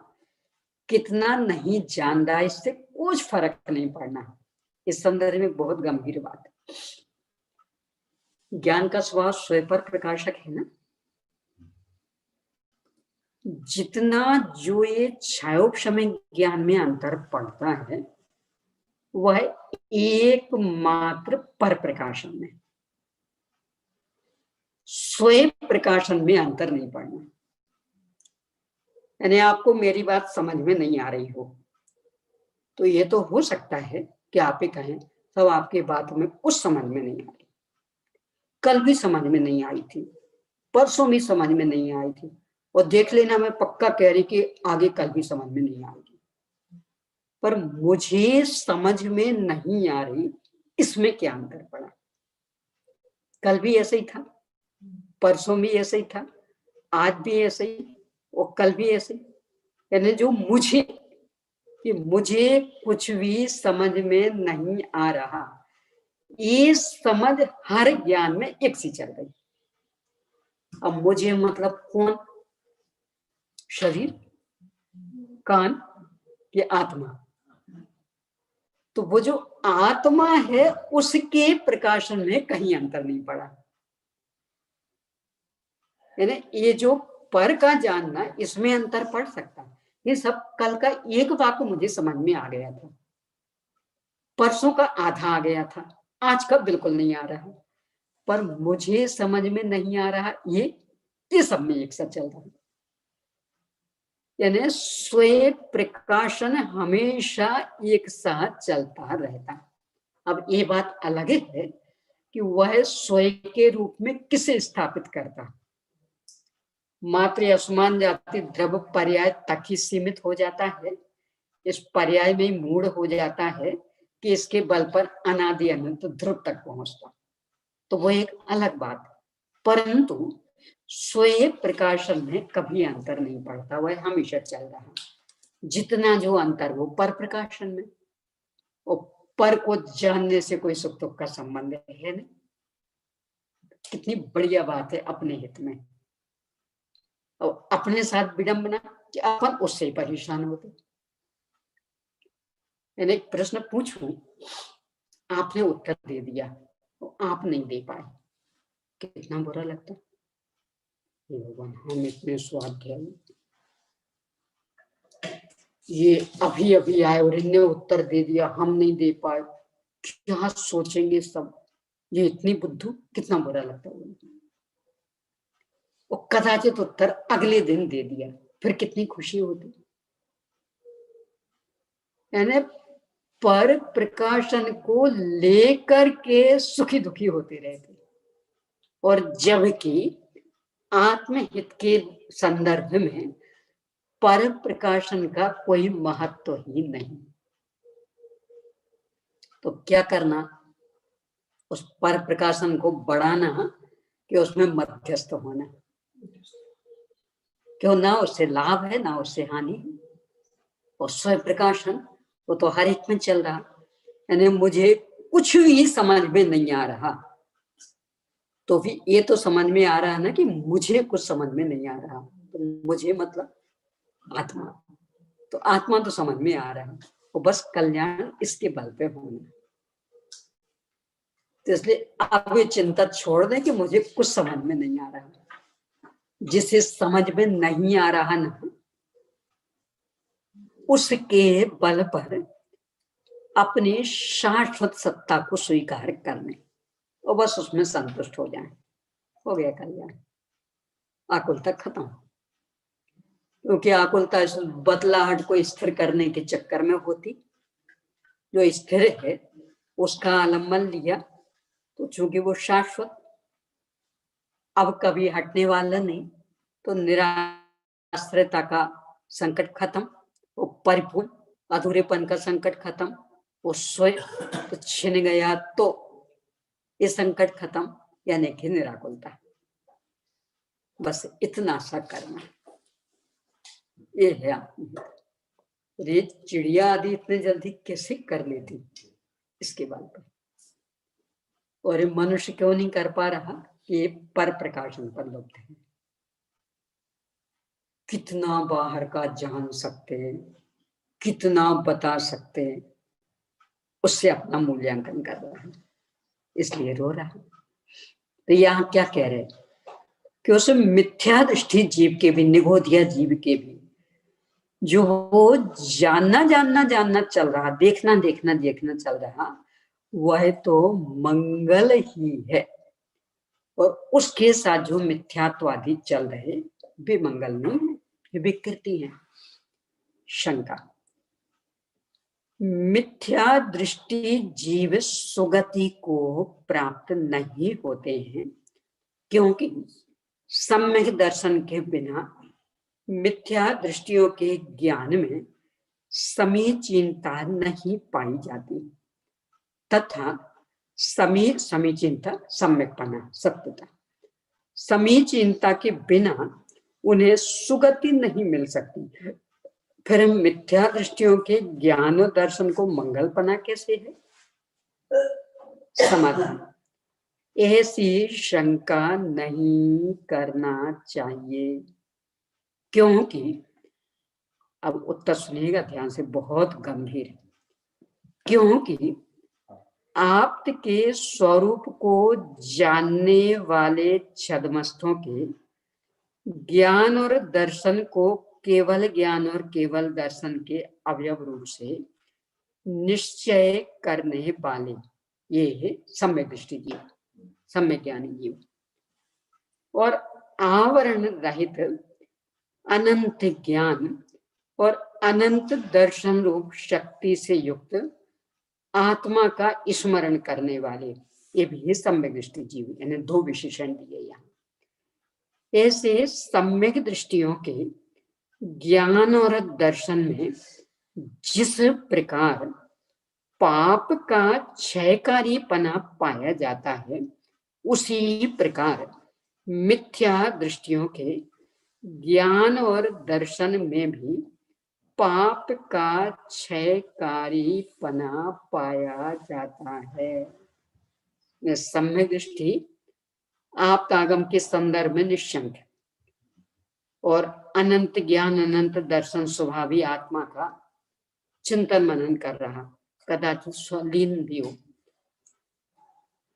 कितना नहीं जान रहा, इससे कुछ फर्क नहीं पड़ना। इस संदर्भ में बहुत गंभीर बात है। ज्ञान का स्वभाव स्वयं पर प्रकाशक है ना। जितना जो ये छायोपशमय ज्ञान में अंतर पड़ता है, वह एकमात्र पर प्रकाशन में, स्वयं प्रकाशन में अंतर नहीं पड़ना। यानी आपको मेरी बात समझ में नहीं आ रही हो तो ये तो हो सकता है कि आप ही कहें सब आपकी बातों में कुछ समझ में नहीं आ रही, कल भी समझ में नहीं आई थी, परसों भी समझ में नहीं आई थी, और देख लेना, मैं पक्का कह रही कि आगे कल भी समझ में नहीं आएगी, पर मुझे समझ में नहीं आ रही इसमें क्या अंतर पड़ा। कल भी ऐसे ही था, परसों भी ऐसे ही था, आज भी ऐसे ही और कल भी ऐसे ही। यानी जो मुझे कुछ भी समझ में नहीं आ रहा, ये समझ हर ज्ञान में एक सी चल गई। अब मुझे मतलब कौन? शरीर, कान, ये आत्मा। तो वो जो आत्मा है उसके प्रकाशन में कहीं अंतर नहीं पड़ा। यानी ये जो पर का जानना, इसमें अंतर पड़ सकता है। ये सब कल का एक वाक्य मुझे समझ में आ गया था, परसों का आधा आ गया था, आज का बिल्कुल नहीं आ रहा, पर मुझे समझ में नहीं आ रहा ये सब में एक साथ चल रहा है। यानी स्वयं प्रकाशन हमेशा एक साथ चलता रहता है। अब ये बात अलग है कि वह स्वयं के रूप में किसे स्थापित करता है। मात्र असमान जाति द्रव्य पर्याय तक ही सीमित हो जाता है, इस पर्याय में मूढ़ हो जाता है कि इसके बल पर अनादि अनंत ध्रुव तक पहुंचता, तो वो एक अलग बात है। परंतु स्वयं प्रकाशन में कभी अंतर नहीं पड़ता, वह हमेशा चल रहा है। जितना जो अंतर वो पर प्रकाशन में, और पर को जानने से कोई सुख दुख का संबंध है नहीं। कितनी बढ़िया बात है अपने हित में, और अपने साथ विडंबना कि अपन उससे ही परेशान होते। मैंने एक प्रश्न पूछूं, आपने उत्तर दे दिया, तो आप नहीं दे पाए, कितना बुरा लगता। भगवान, हम इतने स्वाध्याय, ये अभी अभी आए और इनने उत्तर दे दिया, हम नहीं दे पाए, क्या सोचेंगे सब, ये इतनी बुद्धू, कितना बुरा लगता है। और कदाचित उत्तर अगले दिन दे दिया, फिर कितनी खुशी होती। यानी पर प्रकाशन को लेकर के सुखी दुखी होते रहते, और जबकि आत्महित के संदर्भ में पर प्रकाशन का कोई महत्व ही नहीं। तो क्या करना, उस पर प्रकाशन को बढ़ाना कि उसमें मध्यस्थ होना। क्यों ना उससे लाभ है ना उससे हानि है। और स्वयं प्रकाशन वो तो हर एक में चल रहा। यानी मुझे कुछ भी समझ में नहीं आ रहा, तो भी ये तो समझ में आ रहा है ना कि मुझे कुछ समझ में नहीं आ रहा, तो मुझे मतलब आत्मा, तो आत्मा तो समझ में आ रहा है, वो बस कल्याण इसके बल पे होना। तो इसलिए आप ये चिंता छोड़ दें कि मुझे कुछ समझ में नहीं आ रहा। जिसे समझ में नहीं आ रहा ना, उसके बल पर अपनी शाश्वत सत्ता को स्वीकार करने और बस उसमें संतुष्ट हो जाएं, हो गया कल्याण। आकुलता खत्म। क्योंकि आकुलता बदलाहट को स्थिर करने के चक्कर में होती, जो स्थिर है उसका आलम्बन लिया तो चूंकि वो शाश्वत अब कभी हटने वाला नहीं, तो निराश्रयता का संकट खत्म, वो परिपूर्ण अधूरेपन का संकट खत्म, वो स्वयं तो छिन गया, तो ये संकट खत्म, यानी कि निराकुलता। बस इतना सा करना, ये है रे। चिड़िया आदि इतने जल्दी कैसे कर लेती इसके बारे पर, और मनुष्य क्यों नहीं कर पा रहा कि पर प्रकाशन पर लुप्त है। कितना बाहर का जान सकते, कितना बता सकते, उससे अपना मूल्यांकन कर रहा है, इसलिए रो रहा है। तो यहाँ क्या कह रहे कि उस मिथ्या दृष्टि जीव के भी, निगोधिया जीव के भी, जो वो जानना चल रहा, देखना चल रहा, वह तो मंगल ही है, और उसके साथ जो मिथ्यात्वादी चल रहे वे मंगल नहीं है, ये विकृति है। शंका, मिथ्या दृष्टि जीव सुगति को प्राप्त नहीं होते हैं, क्योंकि सम्यक दर्शन के बिना मिथ्या दृष्टियों के ज्ञान में समीचीनता नहीं पाई जाती तथा समीचीनता सम्यकपना सत्यता, समीचीनता के बिना उन्हें सुगति नहीं मिल सकती। फिर मिथ्या दृष्टियों के ज्ञान और दर्शन को मंगलपना कैसे है? समाधान, ऐसी शंका नहीं करना चाहिए, क्योंकि अब उत्तर सुनिएगा ध्यान से, बहुत गंभीर है। क्योंकि आपके स्वरूप को जानने वाले छद्मस्थों के ज्ञान और दर्शन को केवल ज्ञान और केवल दर्शन के अवयव रूप से निश्चय करने वाले ये है सम्यक दृष्टि जीव, सम्यक ज्ञानी जीव। और आवरण रहित अनंत ज्ञान और अनंत दर्शन रूप शक्ति से युक्त आत्मा का स्मरण करने वाले, ये भी सम्यक दृष्टि जीव, यानी दो विशेषण दिए यहाँ। ऐसे सम्यक दृष्टियों के ज्ञान और दर्शन में जिस प्रकार पाप का क्षयकारीपना पाया जाता है, उसी प्रकार मिथ्या दृष्टियों के ज्ञान और दर्शन में भी पाप का क्षयकारीपना पाया जाता है। सम्यक दृष्टि आप्तागम के संदर्भ में निश्चंक है और अनंत ज्ञान अनंत दर्शन स्वभावी आत्मा का चिंतन मनन कर रहा, कदाचित स्वलीन भी हो,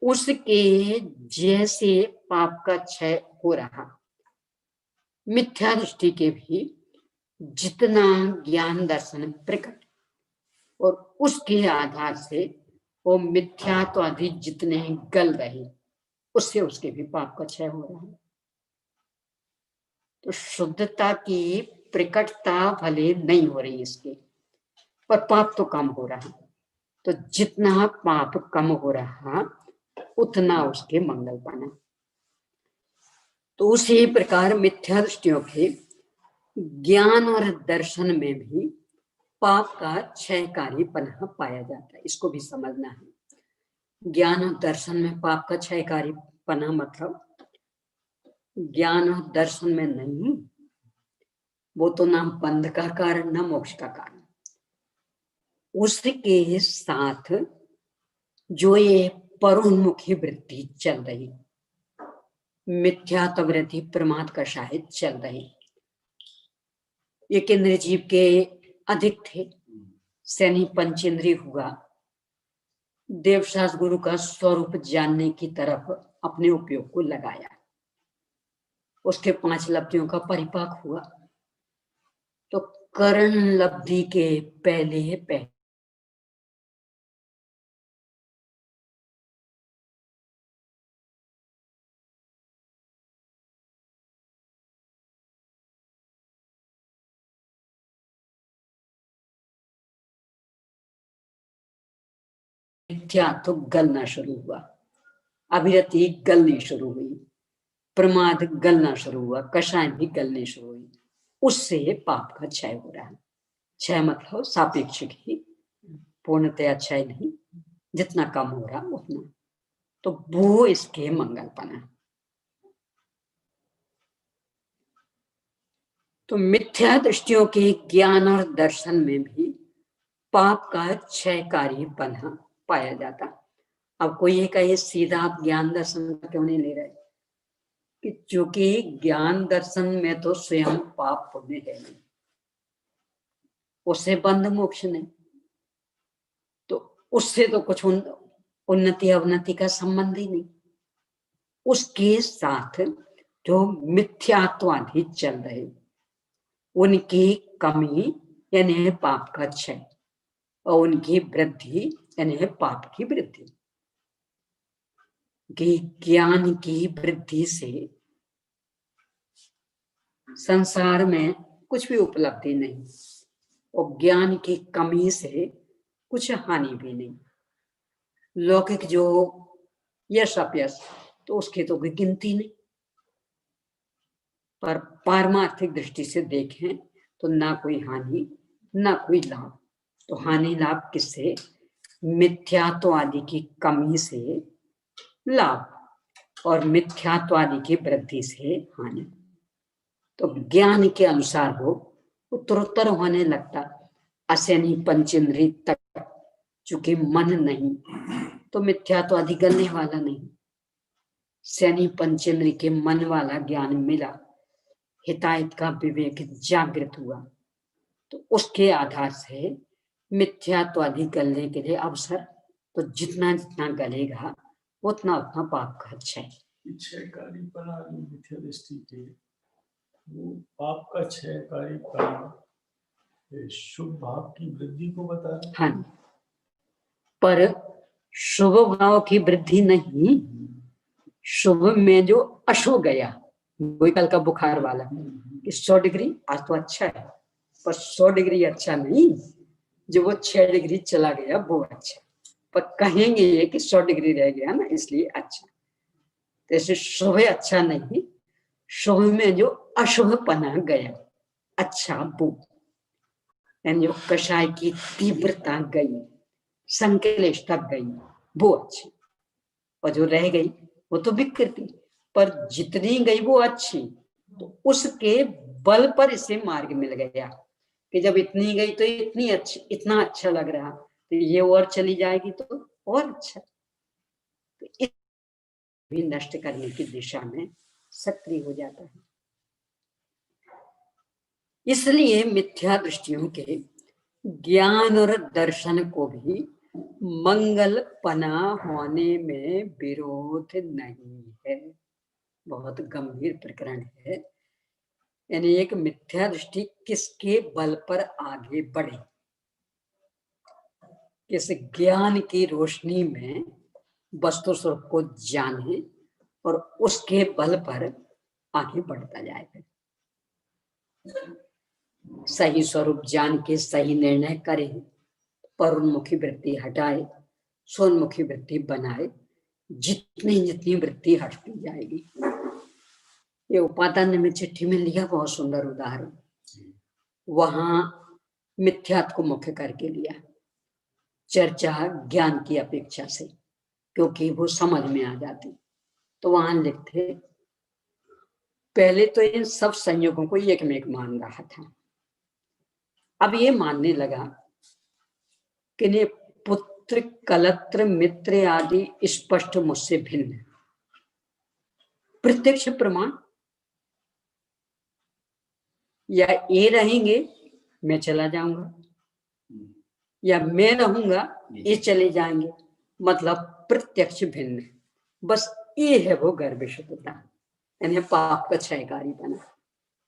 उसके जैसे पाप का क्षय हो रहा। मिथ्या दृष्टि के भी जितना ज्ञान दर्शन प्रकट और उसके आधार से वो मिथ्या तो अधिक जितने गल रहे, उससे उसके भी पाप का क्षय हो रहा है। तो शुद्धता की प्रकटता भले नहीं हो रही इसके, पर पाप तो कम हो रहा। तो जितना पाप कम हो रहा उतना उसके मंगल पाना। तो उसी प्रकार मिथ्या दृष्टियों के ज्ञान और दर्शन में भी पाप का क्षयकारीपना पाया जाता है, इसको भी समझना है। ज्ञान और दर्शन में पाप का क्षयकारीपना मतलब ज्ञान और दर्शन में नहीं, वो तो ना बंध का कारण ना मोक्ष का कारण। उसके साथ जो ये परोन्मुखी वृत्ति चल रही, मिथ्यात्व वृत्ति प्रमाद का शायद चल रही, ये केंद्र जीव के अधिक थे। सैनी पंचेंद्रिय हुआ, देवशास्त्र गुरु का स्वरूप जानने की तरफ अपने उपयोग को लगाया, उसके 5 लब्धियों का परिपाक हुआ। तो करण लब्धि के पहले मिथ्या तो गलना शुरू हुआ, अभिरति गलनी शुरू हुई, प्रमाद गलना शुरू हुआ, कषाय भी गलने शुरू हुई। उससे पाप का क्षय हो रहा है। क्षय मतलब सापेक्षिक ही, पूर्णतया क्षय नहीं, जितना कम हो रहा उतना। तो वो इसके मंगलपना। तो मिथ्या दृष्टियों के ज्ञान और दर्शन में भी पाप का क्षयकारीपना पाया जाता। अब कोई ये कहे सीधा आप ज्ञान दर्शन क्यों नहीं ले रहे, कि चूंकि ज्ञान दर्शन में तो स्वयं पाप पुण्य है नहीं, उससे बंध मोक्ष नहीं, तो उससे तो कुछ उन्नति अवनति का संबंध ही नहीं। उसके साथ जो मिथ्यात्वादि चल रहे, उनकी कमी यानी पाप का क्षय और उनकी वृद्धि यानी पाप की वृद्धि। कि ज्ञान की वृद्धि से संसार में कुछ भी उपलब्धि नहीं और ज्ञान की कमी से कुछ हानि भी नहीं। लौकिक जो यश अपयश तो उसकी तो कोई गिनती नहीं, पर पारमार्थिक दृष्टि से देखें तो ना कोई हानि ना कोई लाभ। तो हानि लाभ किससे? मिथ्यात्व आदि की कमी से लाभ और मिथ्यात्व आदि की वृद्धि से हानि। तो ज्ञान के अनुसार वो उत्तरोत्तर होने लगता। असैनी पंचेंद्रिय तक चूंकि मन नहीं तो मिथ्यात्व आदि गलने वाला नहीं। सैनी पंचेंद्रिय के मन वाला ज्ञान मिला, हिताहित का विवेक जागृत हुआ, तो उसके आधार से मिथ्यात्व आदि गलने के लिए अवसर। तो जितना जितना गलेगा उतना उतना पाप का क्षय। क्षयकारीपना जो मिथ्या दृष्टि के, वो पाप का क्षयकारीपना शुभ भाव की वृद्धि को बता रहे हैं। हाँ, पर शुभ भाव की वृद्धि नहीं, शुभ में जो अशुभ गया, वही कल का बुखार वाला कि 100 डिग्री आज तो अच्छा है, पर 100 डिग्री अच्छा नहीं, जो वो 6 डिग्री चला गया वो अच्छा। पर कहेंगे ये कि 100 डिग्री रह गया ना इसलिए अच्छा। जैसे शुभ अच्छा नहीं, शुभ में जो अशुभ पना गया अच्छा वो, यानी जो कषाय की तीव्रता गई, संकलेशता गई वो अच्छी, और जो रह गई वो तो विकृति। पर जितनी गई वो अच्छी, तो उसके बल पर इसे मार्ग मिल गया कि जब इतनी गई तो इतनी अच्छी, इतना अच्छा लग रहा, तो ये और चली जाएगी तो और अच्छा। तो इस भी नष्ट करने की दिशा में सक्रिय हो जाता है। इसलिए मिथ्या दृष्टियों के ज्ञान और दर्शन को भी मंगल पना होने में विरोध नहीं है। बहुत गंभीर प्रकरण है। यानी एक मिथ्या दृष्टि किसके बल पर आगे बढ़े, किस ज्ञान की रोशनी में वस्तु स्वरूप को जाने और उसके बल पर आगे बढ़ता जाए, सही स्वरूप जान के सही निर्णय करे, परोन्मुखी वृत्ति हटाए, स्वोन्मुखी वृत्ति बनाए, जितनी जितनी वृत्ति हटती जाएगी। ये उपादान ने में चिट्ठी में लिया बहुत सुंदर उदाहरण, वहां मिथ्यात्व को मुख्य करके लिया, चर्चा ज्ञान की अपेक्षा से, क्योंकि वो समझ में आ जाती। तो वहां लिखते पहले तो इन सब संयोगों को एक में एक मान रहा था, अब ये मानने लगा कि ये पुत्र कलत्र मित्र आदि स्पष्ट मुझसे भिन्न, प्रत्यक्ष प्रमाण, या ये रहेंगे मैं चला जाऊंगा, या मैं रहूंगा ये चले जाएंगे, मतलब प्रत्यक्ष भिन्न। बस ये है वो गर्भ शुद्धता, यानी पाप का क्षयकारी बना।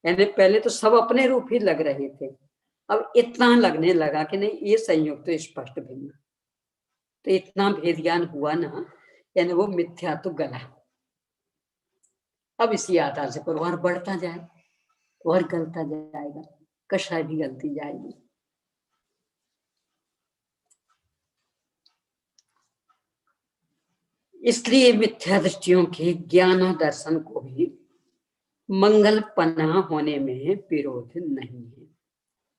यानी पहले तो सब अपने रूप ही लग रहे थे, अब इतना लगने लगा कि नहीं ये संयोग तो स्पष्ट भिन्न, तो इतना भेद ज्ञान हुआ ना, यानी वो मिथ्या तो गला। अब इसी आधार से परिवार बढ़ता जाए और गलता जाएगा, कषाय भी गलती जाएगी। इसलिए मिथ्या दृष्टियों के ज्ञान और दर्शन को भी मंगल पना होने में विरोध नहीं है।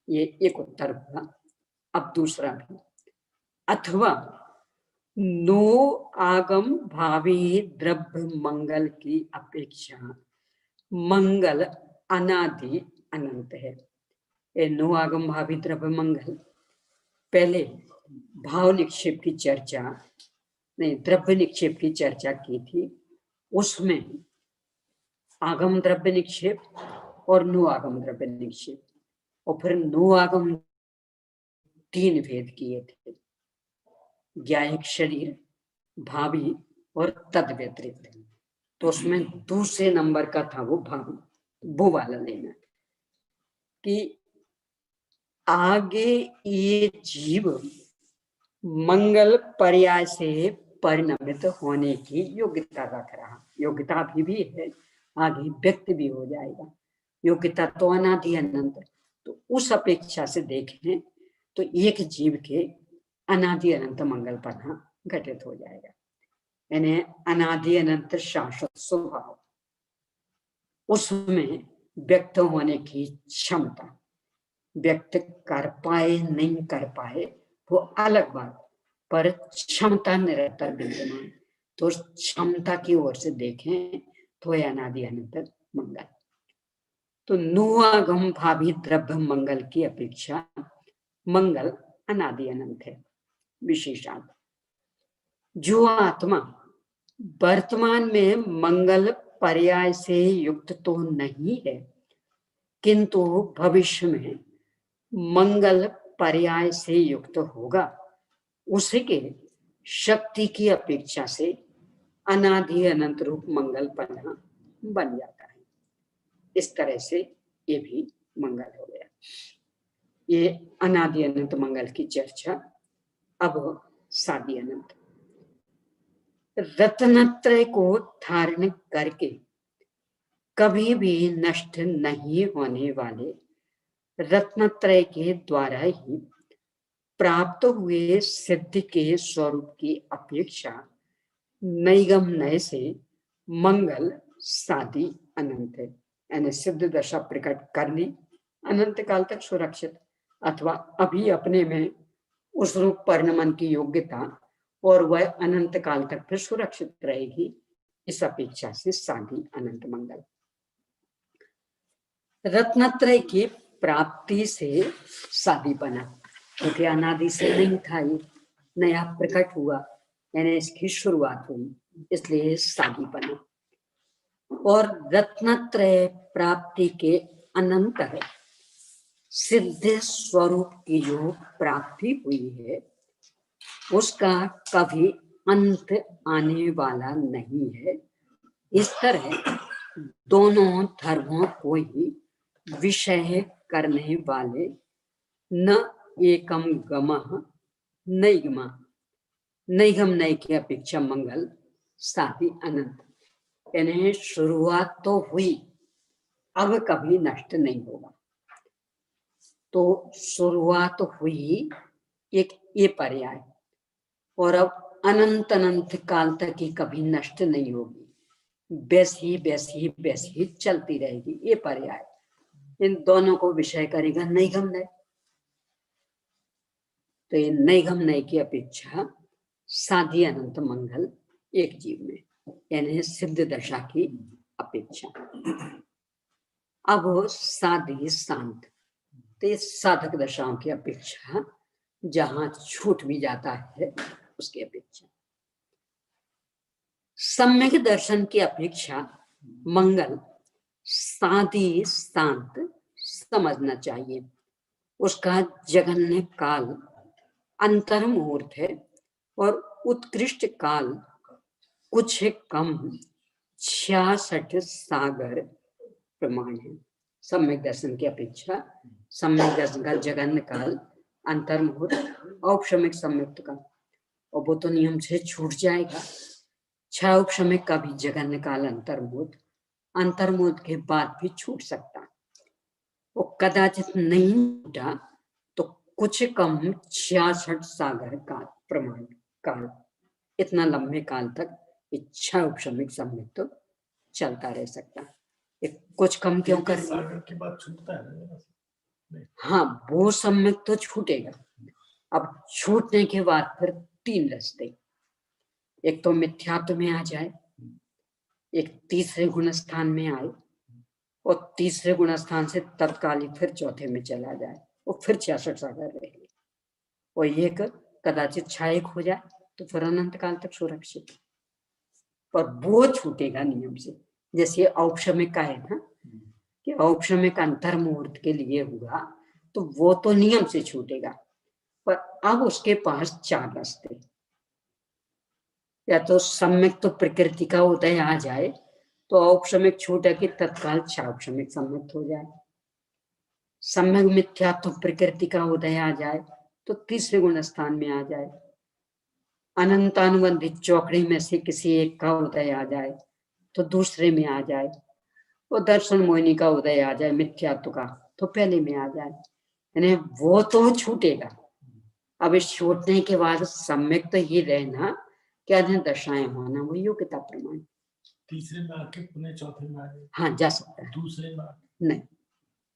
ये एक उत्तर हुआ। अब दूसरा भी, अथवा नो आगम भावी द्रव्य मंगल की अपेक्षा मंगल अनादि अनंत है। ये नो आगम भावी द्रव्य मंगल, पहले भाव निक्षेप की चर्चा नहीं, द्रव्य निक्षेप की चर्चा की थी। उसमें आगम द्रव्य निक्षेप और नो आगम द्रव्य निक्षेप, और फिर नो आगम 3 भेद किए थे, ज्ञायिक शरीर, भावी और तद व्यतिरिक्त। तो उसमें दूसरे नंबर का था वो भावी, वो वाला लेना कि आगे ये जीव मंगल पर्याय से परिणमित होने की योग्यता रख रहा, योग्यता भी है, आगे व्यक्त भी हो जाएगा। योग्यता तो अनादि अनंत, तो उस अपेक्षा से देखें तो एक जीव के अनादि अनंत मंगल पना घटित हो जाएगा, यानी अनादि अनंत शाश्वत स्वभाव, उसमें व्यक्त होने की क्षमता, व्यक्त कर पाए नहीं कर पाए वो अलग बात, पर क्षमता निरंतर विद्यमान। तो उस क्षमता की ओर से देखें तो है अनादि अनंत मंगल। तो नुआगम भावी द्रव्य मंगल की अपेक्षा मंगल अनादि अनंत है। विशेषार्थ, जो आत्मा वर्तमान में मंगल पर्याय से युक्त तो नहीं है, किंतु भविष्य में मंगल पर्याय से युक्त होगा, उसके शक्ति की अपेक्षा से अनादि अनंत रूप मंगल बना बन जाता है। इस तरह से ये भी मंगल हो गया। ये अनादि अनंत मंगल की चर्चा। अब सादि अनंत। रत्नत्रय को धारण करके कभी भी नष्ट नहीं होने वाले रत्नत्रय के द्वारा ही प्राप्त हुए सिद्धि के स्वरूप की अपेक्षा नैगम नय से मंगल सादि अनंत है। यानी सिद्ध दशा प्रकट कर ली, अनंत काल तक सुरक्षित, अथवा अभी अपने में उस रूप परिणमन की योग्यता और वह अनंत काल तक फिर सुरक्षित रहेगी, इस अपेक्षा से सादि अनंत मंगल। रत्नत्रय की प्राप्ति से सादि बना, क्योंकि अनादि से नहीं था, ये नया प्रकट हुआ, यानी इसकी शुरुआत हुई, इसलिए सादि बना। और रत्नत्रय प्राप्ति के अनंतर सिद्ध स्वरूप की जो प्राप्ति हुई है, उसका कभी अंत आने वाला नहीं है। इस तरह दोनों धर्मों को ही विषय करने वाले न एकम गमः नैगमा, नैगम नय की अपेक्षा मंगल सादि अनंत, यानी शुरुआत तो हुई, अब कभी नष्ट नहीं होगा। तो शुरुआत हुई एक ये पर्याय, और अब अनंत अनंत काल तक ही कभी नष्ट नहीं होगी, वैसी वैसी वैसी चलती रहेगी, ये पर्याय। इन दोनों को विषय करेगा नैगम नय। तो ये नैगम नय की अपेक्षा सादि अनंत मंगल एक जीव में, यानी सिद्ध दशा की अपेक्षा। अब सादि शांत, तो ये साधक दशाओं की अपेक्षा, जहां छूट भी जाता है उसकी अपेक्षा। सम्यक दर्शन की अपेक्षा मंगल सादि शांत समझना चाहिए। उसका जघन्य काल अंतर मुहूर्त है और उत्कृष्ट काल कुछ कम 66 सागर प्रमाण है। सम्यक दर्शन की अपेक्षा सम्यक दर्शन का जघन्य काल अंतर मुहूर्त औपशमिक सम्यक्त का, और वो तो नियम से छूट जाएगा। 6 औपशमिक का भी जघन्य काल अंतर मुहूर्त के बाद भी छूट सकता, वो कदाचित नहीं छूटा तो कुछ कम 66 सागर का प्रमाण काल, इतना लंबे काल तक इच्छा उपशमिक सम्यक तो चलता रह सकता। कुछ कम क्यों कर सागर के बाद छूटता है? हाँ, वो सम्यक तो छूटेगा। अब छूटने के बाद फिर 3 रास्ते, एक तो मिथ्यात्व में आ जाए, एक तीसरे गुण स्थान में आए, और तीसरे गुण स्थान से तत्कालिक फिर चौथे में चला जाए, वो फिर 66 सागर रहेगी। और एक कदाचित छायक हो जाए तो फिर अनंत काल तक सुरक्षित, पर वो छूटेगा नियम से। जैसे औपशमिक का है ना, कि औपशमिक अंतर मुहूर्त के लिए हुआ तो वो तो नियम से छूटेगा, पर अब उसके पास 4 रास्ते, या तो सम्यक तो प्रकृति का उदय आ जाए तो औपशमिक छूटे कि तत्काल औपशमिक सम्यक्त हो जाए, सम्यक मिथ्या तो प्रकृति का उदय आ जाए तो तीसरे गुण स्थान में आ जाए, अनंतानुबंधित चौकड़ी में से किसी एक का उदय आ जाए तो दूसरे में आ जाए, और दर्शन मोहिनी का उदय आ जाए मिथ्यात्व का तो पहले में आ जाए, यानी वो तो छूटेगा। अब इस छूटने के बाद सम्यक तो ये रहना कि अन्य दशाएं होना, वो योग्यता प्रमाण। तीसरे में आके पुनः चौथे में आ जाए, हाँ जा सकता है, दूसरे में नहीं,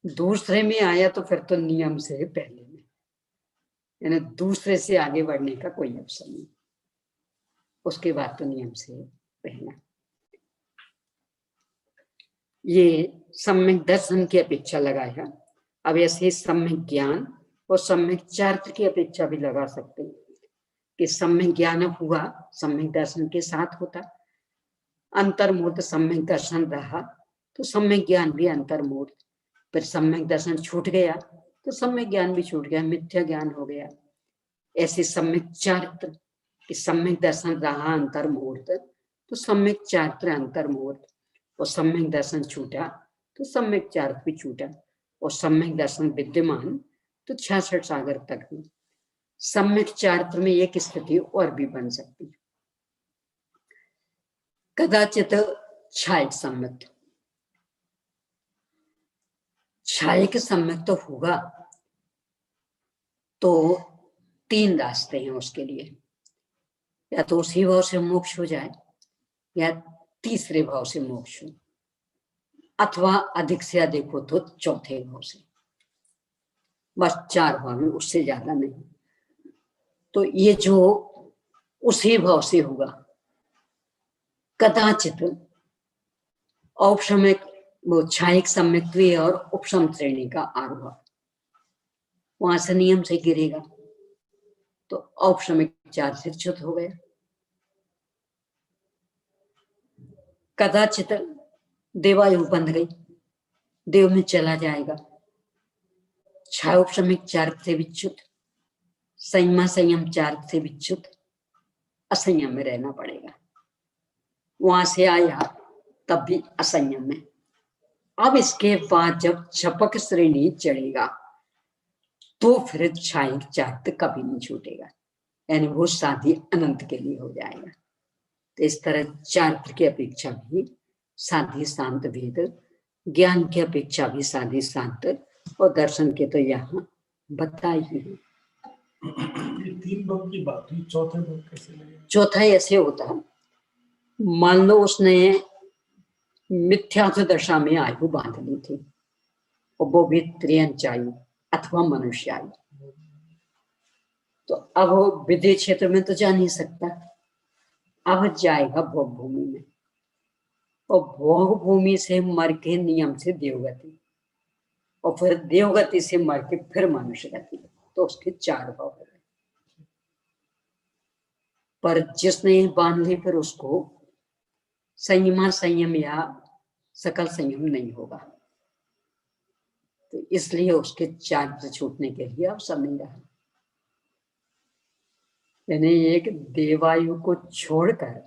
दूसरे में आया तो फिर तो नियम से पहले में, यानी दूसरे से आगे बढ़ने का कोई अवसर नहीं, उसके बाद तो नियम से पहला। ये सम्यक दर्शन की अपेक्षा लगाया। अब ऐसे सम्यक ज्ञान और सम्यक चारित्र की अपेक्षा भी लगा सकते हैं कि सम्यक ज्ञान हुआ सम्यक दर्शन के साथ होता, अंतर्मूर्त सम्यक दर्शन रहा तो सम्यक ज्ञान भी अंतर्मूर्त, फिर सम्यक दर्शन छूट गया तो सम्यक ज्ञान भी छूट गया, मिथ्या ज्ञान हो गया। ऐसे सम्यक चारित्र कि सम्यक दर्शन रहा अंतर्मूर्त तो सम्यक चारित्र अंतर्मूर्त, और सम्यक दर्शन छूटा तो सम्यक चारित्र भी छूटा, और सम्यक दर्शन विद्यमान तो 66 सागर तक भी। सम्यक चारित्र में एक स्थिति और भी बन सकती है, कदाचित छायक सम्यक। छायक सम्यक तो होगा तो 3 रास्ते हैं उसके लिए, या तो उसी भाव से मोक्ष हो जाए, या तीसरे भाव से मोक्ष हो, अथवा अधिक से अधिक हो तो चौथे भाव से, बस 4 भाव में, उससे ज्यादा नहीं। तो ये जो उसी भाव से होगा, कदाचित औपशमिक वो छायक सम्यक और उपशम श्रेणी का आरोह, वहां से नियम से गिरेगा तो औपशमिक 4 से च्युत हो गया। कदाचित देवायु बंध गई, देव में चला जाएगा, छाय उपशमिक 4 से विच्युत, संयमा संयम 4 से विच्युत, असंयम में रहना पड़ेगा। वहां से आया तब भी असंयम में। अब इसके बाद जब छपक श्रेणी चढ़ेगा तो फिर छायक चारित्र कभी नहीं छूटेगा, यानी वो साधी अनंत के लिए हो जाएगा। तो इस तरह चारित्र की अपेक्षा भी साधी शांत भेद, ज्ञान की अपेक्षा भी साधी शांत, और दर्शन के तो यहाँ बताई ही है। ये 3 भाव की बात हुई, चौथे भाव कैसे लगेगा? चौथा ऐसे होता है, मान लो उसने मिथ्यात्व दशा में आयु बांध ली थी, और वो भी त्रियंच आयु अथवा मनुष्य आयु, तो अब वो विदेह क्षेत्र में तो जा नहीं सकता, अब जाएगा भोग भूमि में, और भोग भूमि से मर के नियम से देवगति, और फिर देवगति से मर के फिर मनुष्य गति, तो उसके 4 भाव हो गए। पर जिसने बांध ली फिर उसको संयमा संयम या सकल संयम नहीं होगा, तो इसलिए उसके 4 छूटने के लिए अवसर नहीं रहा। यानी एक देवायु को छोड़कर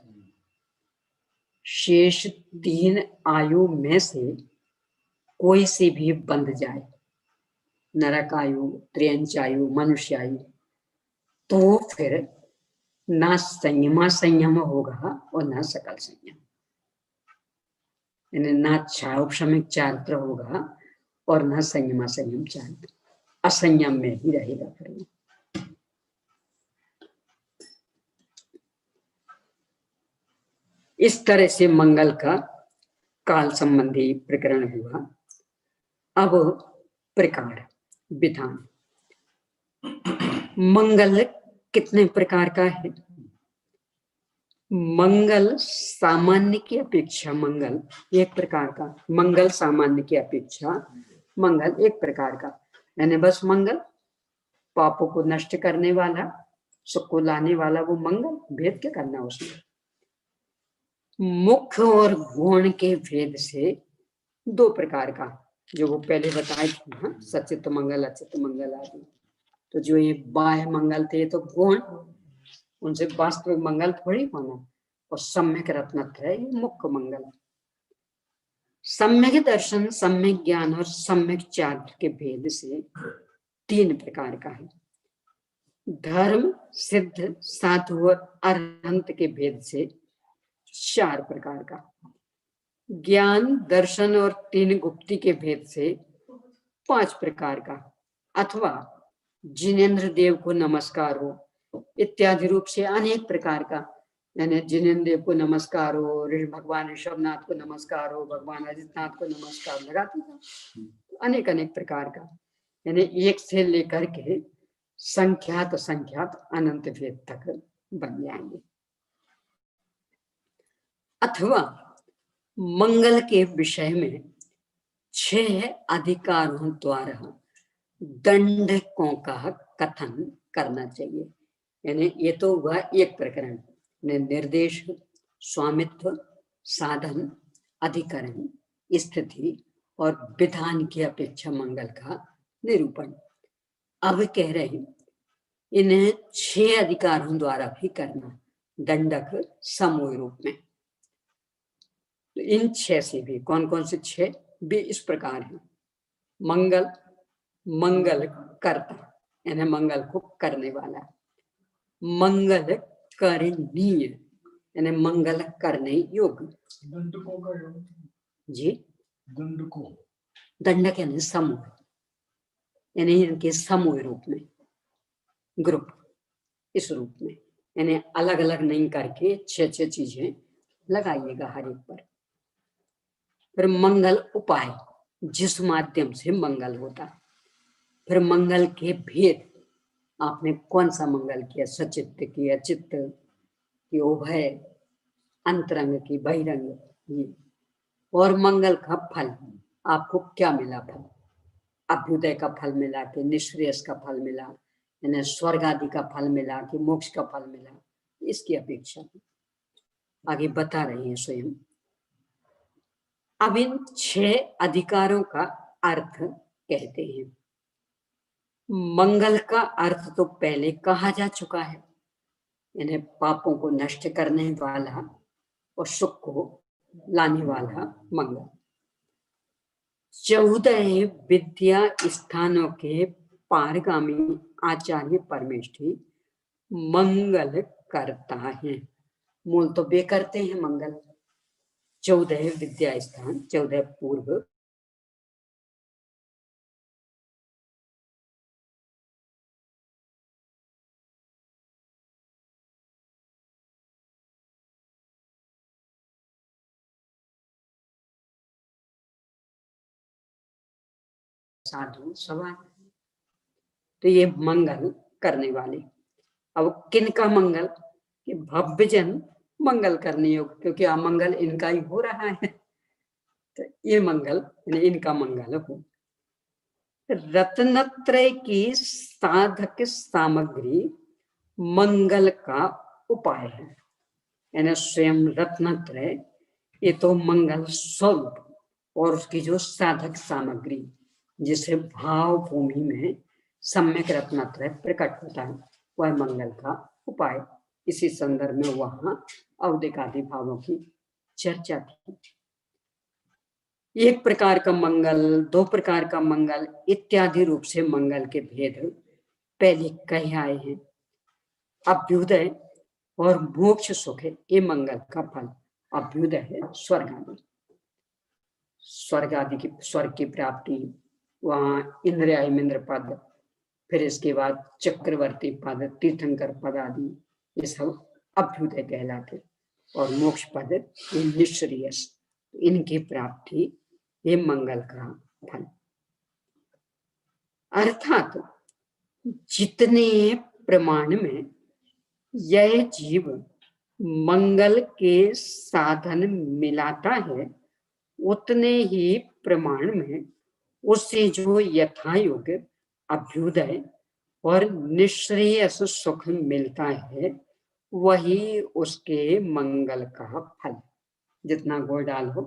शेष 3 आयु में से कोई सी भी बंध जाए, नरक आयु, त्रियंच आयु, मनुष्य आयु, तो फिर ना संयमा संयम होगा और ना सकल संयम, यानी ना क्षाउपशमिक चारित्र होगा और ना संयमा संयम चारित्र, असंयम में ही रहेगा फिर। इस तरह से मंगल का काल संबंधी प्रकरण हुआ। अब प्रकार विधान, मंगल कितने प्रकार का है? मंगल सामान्य की अपेक्षा मंगल एक प्रकार का, मंगल सामान्य की अपेक्षा मंगल एक प्रकार का, यानी बस मंगल पापों को नष्ट करने वाला, सुख को लाने वाला वो मंगल, भेद क्या करना उसमें। मुख्य और गुण के भेद से 2 प्रकार का, जो वो पहले बताए थे ना, सचित मंगल अचित मंगल आदि, तो जो ये बाह्य मंगल थे तो गुण, उनसे वास्तविक मंगल थोड़ी होना, और सम्यक रत्नत्रय है ये मुख्य मंगल। सम्यक दर्शन, सम्यक ज्ञान और सम्यक चारित्र के भेद से 3 प्रकार का है। धर्म सिद्ध साधु और अरहंत के भेद से 4 प्रकार का। ज्ञान दर्शन और 3 गुप्ती के भेद से 5 प्रकार का, अथवा जिनेन्द्र देव को नमस्कार हो इत्यादि रूप से अनेक प्रकार का, यानी जिनेन्द्र को नमस्कार हो, भगवान ऋषभनाथ को नमस्कार हो, भगवान आदित्यनाथ को नमस्कार, लगाते था। अनेक अनेक प्रकार का, यानी एक से लेकर के संख्यात अनंत वेद तक बन जाएंगे। अथवा मंगल के विषय में 6 अधिकारों द्वारा दंडकों का कथन करना चाहिए। यानी ये तो हुआ एक प्रकरण, निर्देश, स्वामित्व, साधन, अधिकरण, स्थिति और विधान की अपेक्षा मंगल का निरूपण। अब कह रहे हैं इन्हें 6 अधिकारों द्वारा भी करना, दंडक समूह रूप में। तो इन 6 से भी कौन कौन से 6 भी इस प्रकार हैं। मंगल, मंगल करता, यानी मंगल को करने वाला। मंगल करणीय, यानी मंगल करने योग्य। दंडकों का योग जी, दंडकों, दंडक यानी समूह, यानी इनके समूह रूप में, ग्रुप, इस रूप में, यानी अलग अलग नहीं करके 6 चीजें लगाइएगा हर एक पर। फिर मंगल उपाय, जिस माध्यम से मंगल होता है। फिर मंगल के भेद, आपने कौन सा मंगल किया, सचित्त की, अचित्त की, उभय, अंतरंग की, बहिरंग की। और मंगल का फल, आपको क्या मिला फल, अभ्युदय का फल मिला कि निःश्रेयस का फल मिला, यानी स्वर्ग आदि का फल मिला कि मोक्ष का फल मिला, इसकी अपेक्षा आगे बता रही है स्वयं। अब इन 6 अधिकारों का अर्थ कहते हैं। मंगल का अर्थ तो पहले कहा जा चुका है, यानी पापों को नष्ट करने वाला और सुख को लाने वाला मंगल। 14 विद्या स्थानों के पारगामी आचार्य परमेष्ठी मंगल करता है। मूल तो वे करते हैं मंगल। 14 विद्या स्थान, 14 पूर्व, साधु सवाल, तो ये मंगल करने वाले। अब किन का मंगल, कि भव्य जन मंगल करने योग्य, क्योंकि अमंगल इनका ही हो रहा है, तो ये मंगल इनका मंगल हो। रत्नत्रय की साधक सामग्री मंगल का उपाय है, यानी स्वयं रत्नत्रय ये तो मंगल स्वरूप और उसकी जो साधक सामग्री, जिसे भाव भूमि में सम्यक रत्नत्रय प्रकट होता है, वह मंगल का उपाय। इसी संदर्भ में वहां औदिकादि भावों की चर्चा थी। एक प्रकार का मंगल, 2 प्रकार का मंगल इत्यादि रूप से मंगल के भेद पहले कहे आए हैं। अभ्युदय और मोक्ष सुख है ये मंगल का फल। अभ्युदय है स्वर्ग आदि, स्वर्ग आदि की, स्वर्ग की प्राप्ति, वहां इंद्र इंद्र पद, फिर इसके बाद चक्रवर्ती पद, तीर्थंकर पद आदि, ये सब अभ्युदय कहलाते। और मोक्ष पद ये निःश्रेयस, इनकी प्राप्ति ये मंगल का फल। अर्थात जितने प्रमाण में यह जीव मंगल के साधन मिलाता है, उतने ही प्रमाण में उससे जो यथायोग्य अभ्युदय और निःश्रेयस सुख मिलता है, वही उसके मंगल का फल। जितना गुड़ डालो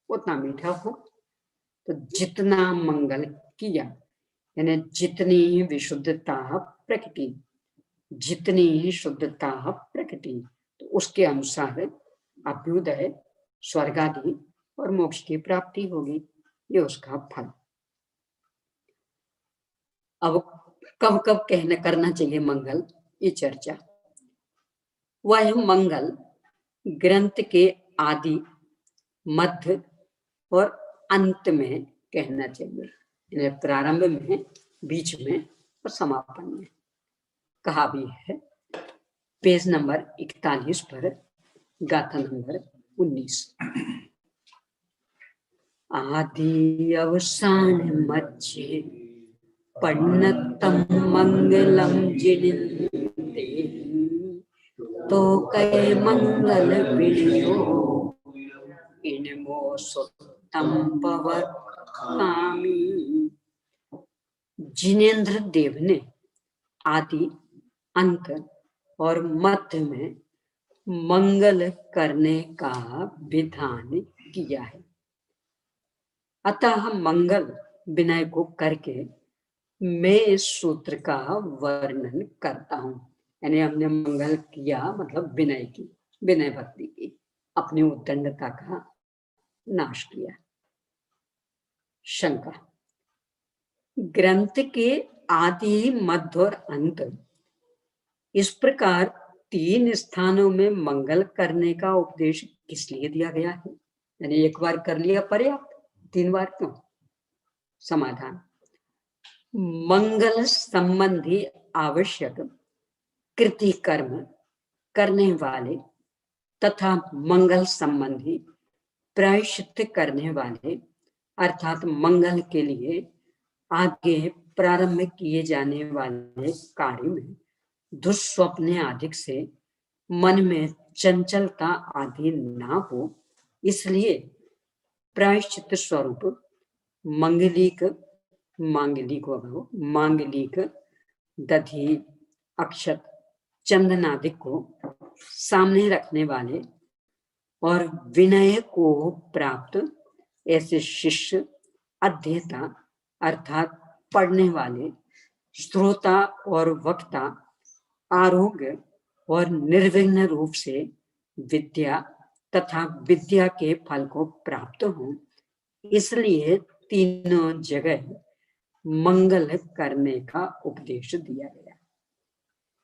उतना मीठा हो। तो जितना मंगल किया, यानी जितनी विशुद्धता प्रकटी, जितनी शुद्धता प्रकटी, तो उसके अनुसार अभ्युदय, स्वर्ग आदि और मोक्ष की प्राप्ति होगी। ये उसका फल। अब कब कब कहना करना चाहिए मंगल, ये चर्चा। वह मंगल ग्रंथ के आदि, मध्य और अंत में कहना चाहिए, प्रारंभ में, बीच में और समापन में। कहा भी है पेज नंबर 41 पर, गाथा नंबर 19। आदि अवसान मध्य परिणतम मंगलम जिनिंदे तो कै मंगल विलियो इनमो सुतम पवकामी। जिनेन्द्र देव ने आदि, अंत और मध्य में मंगल करने का विधान किया है। अतः मंगल विनय को करके मैं इस सूत्र का वर्णन करता हूं। यानी हमने मंगल किया मतलब विनय की, विनय भक्ति की, अपनी उद्दंडता का नाश किया। शंका, ग्रंथ के आदि, मध्य और अंत इस प्रकार 3 स्थानों में मंगल करने का उपदेश किस लिए दिया गया है? यानी एक बार कर लिया पर्याप्त, 3 बार क्यों? समाधान, मंगल संबंधी आवश्यक कृति कर्म करने वाले तथा मंगल संबंधी प्रायश्चित करने वाले अर्थात मंगल के लिए आगे प्रारंभ किए जाने वाले कार्य में दुष्स्वप्न आदि से मन में चंचलता आदि ना हो, इसलिए प्रायश्चित स्वरूप मांगलिक दधि, अक्षत, चंदन आदि को सामने रखने वाले और विनय को प्राप्त ऐसे शिष्य, अध्येता अर्थात पढ़ने वाले, श्रोता और वक्ता आरोग्य और निर्विघ्न रूप से विद्या तथा विद्या के फल को प्राप्त हो, इसलिए तीनों जगह मंगल करने का उपदेश दिया गया।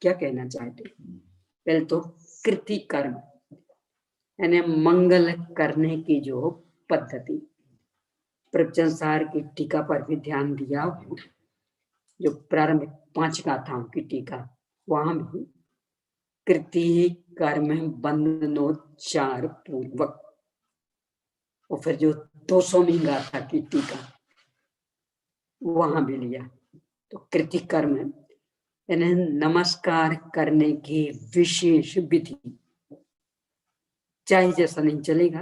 क्या कहना चाहते? पहले तो कृति कर्म यानी मंगल करने की जो पद्धति, प्रवचन सार की टीका पर भी ध्यान दिया हो, जो प्रारंभिक 5 गाथाओं की टीका, वहां भी कृति कर्म बंधनोच्चार पूर्वक, और फिर जो 200वीं गाथा की टीका वहां भी लिया। तो कृति कर्म यानी नमस्कार करने की विशेष विधि, चाहे जैसा नहीं चलेगा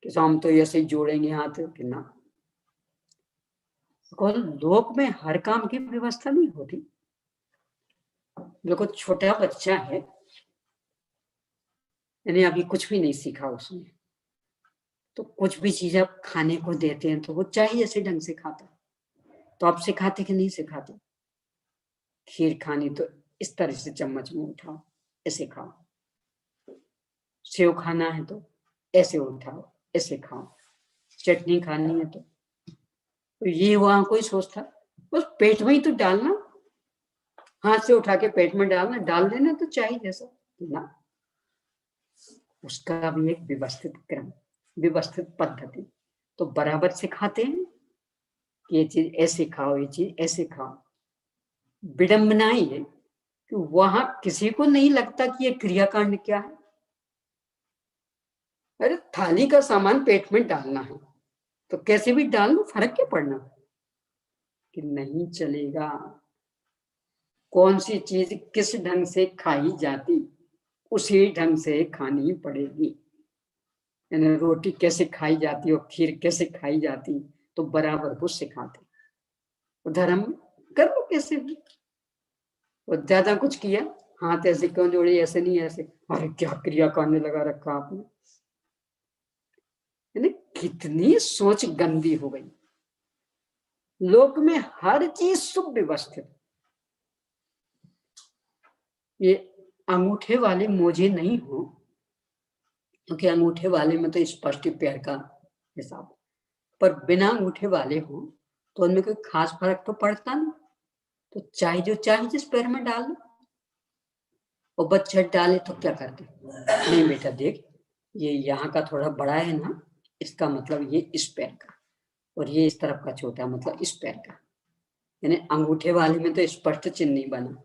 कि हम तो ऐसे जोड़ेंगे हाथ कि ना। लोक में हर काम की व्यवस्था नहीं होती। देखो छोटा बच्चा है, यानी अभी कुछ भी नहीं सीखा उसने, तो कुछ भी चीज आप खाने को देते हैं तो वो चाहिए ऐसे ढंग से खाता। तो आप सिखाते कि नहीं सिखाते? खीर खानी तो इस तरह से चम्मच में उठाओ, ऐसे खाओ। सेव खाना है तो ऐसे उठाओ, ऐसे खाओ। चटनी खानी है तो ये वहां कोई सोचता, बस पेट में ही तो डालना, हाथ से उठा के पेट में डालना, डाल देना तो चाहिए जैसा ना। उसका भी एक व्यवस्थित क्रम, व्यवस्थित पद्धति। तो बराबर सिखाते हैं कि ये चीज ऐसे खाओ, ये चीज ऐसे खाओ। विडंबना ही है कि वहां किसी को नहीं लगता कि ये क्रियाकांड क्या है। अरे थाली का सामान पेट में डालना है तो कैसे भी डाल लो, फर्क क्या पड़ना? कि नहीं चलेगा। कौन सी चीज किस ढंग से खाई जाती उसी ढंग से खानी पड़ेगी। यानी रोटी कैसे खाई जाती और खीर कैसे खाई जाती, तो बराबर वो सिखाते। धर्म कर लो कैसे भी, और ज्यादा कुछ किया, हाथ ऐसे क्यों जोड़े, ऐसे नहीं ऐसे, अरे क्या क्रिया करने लगा रखा आपने। यानी कितनी सोच गंदी हो गई। लोक में हर चीज सुव्यवस्थित। ये अंगूठे वाले मोजे नहीं हो, क्योंकि अंगूठे वाले में तो स्पष्ट पैर का हिसाब, पर बिना अंगूठे वाले हो तो उनमें कोई खास फर्क तो पड़ता नहीं। तो चाहे जो चाहे जिस पैर में डाल लो। और बच्चा डाले तो क्या करते, नहीं बेटा देख ये यहाँ का थोड़ा बड़ा है ना, इसका मतलब ये इस पैर का, और ये इस तरफ का छोटा मतलब इस पैर का। यानी अंगूठे वाले में तो स्पष्ट चिन्ह नहीं बना,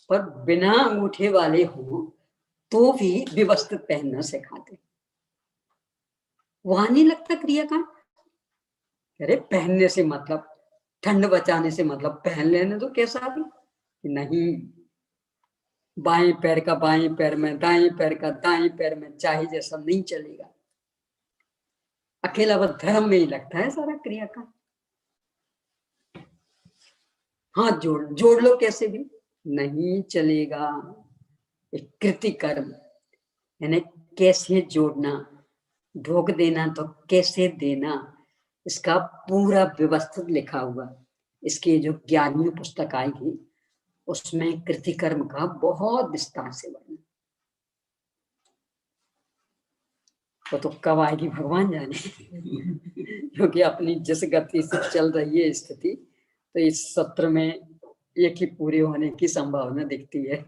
पर बिना अंगूठे वाले हो तो भी व्यवस्थित पहनना सिखाते। वहां नहीं लगता क्रियाकांड। अरे पहनने से मतलब, ठंड बचाने से मतलब पहन लेने तो कैसा भी नहीं, बाएं पैर का बाएं पैर में, दाएं पैर का दाएं पैर में, चाहे जैसा नहीं चलेगा। अकेला बस धर्म में ही लगता है सारा क्रियाकांड। हाथ जोड़ लो कैसे भी नहीं चलेगा। एक कृति कर्म यानी कैसे जोड़ना, ढोक देना तो कैसे देना, इसका पूरा व्यवस्थित लिखा हुआ। इसकी जो 11वीं पुस्तक आएगी उसमें कृति कर्म का बहुत विस्तार से वर्णन। वो तो कब आएगी भगवान जाने क्योंकि अपनी जिस गति से चल रही है स्थिति, तो इस सत्र में एक ही पूरी होने की संभावना दिखती है।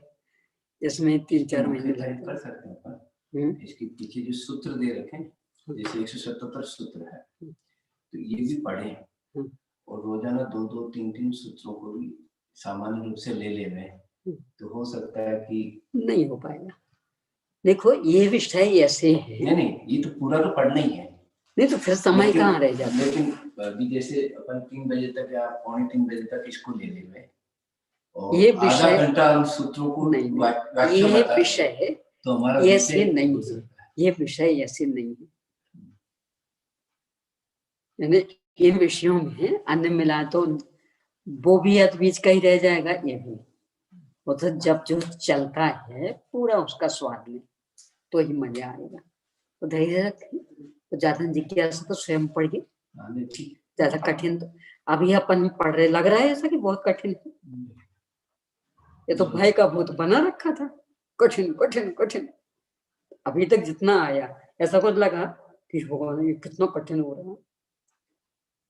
इसमें 3-4 महीने कर सकते हैं। इसके पीछे जो सूत्र दे रखे हैं, जैसे 177 सूत्र है, तो ये भी पढ़े और रोजाना 2-2, 3-3 सूत्रों को भी सामान्य रूप से ले रहे हैं, तो हो सकता है कि नहीं हो पाएगा। देखो ये विषय ऐसे है, नहीं, ये तो पूरा तो पढ़ना ही है, नहीं तो फिर समय कहाँ रह जाता। लेकिन अभी जैसे अपन 3 बजे तक या 2:45 बजे तक इसको ले रहे हैं, ये विषय आधा घंटा उन सूत्रों को नहीं, ये विषय तो हमारा ऐसे नहीं है, ये विषय ऐसे नहीं है। यानी इन विषयों में अन्य मिला तो वो भी बीच का ही रह जाएगा, ये भी। वो तो जब जो चलता है पूरा उसका स्वाद ले तो ही मजा आएगा। तो धैर्य रखें, तो ज्यादा जिज्ञासा तो स्वयं पढ़िए, ज्यादा कठिन तो अभी अपन पढ़ रहे लग रहा है ऐसा कि बहुत कठिन है। ये तो भय का भूत बना रखा था, कठिन कठिन कठिन। अभी तक जितना आया ऐसा कुछ लगा कि भगवान ये कितना कठिन हो रहा है,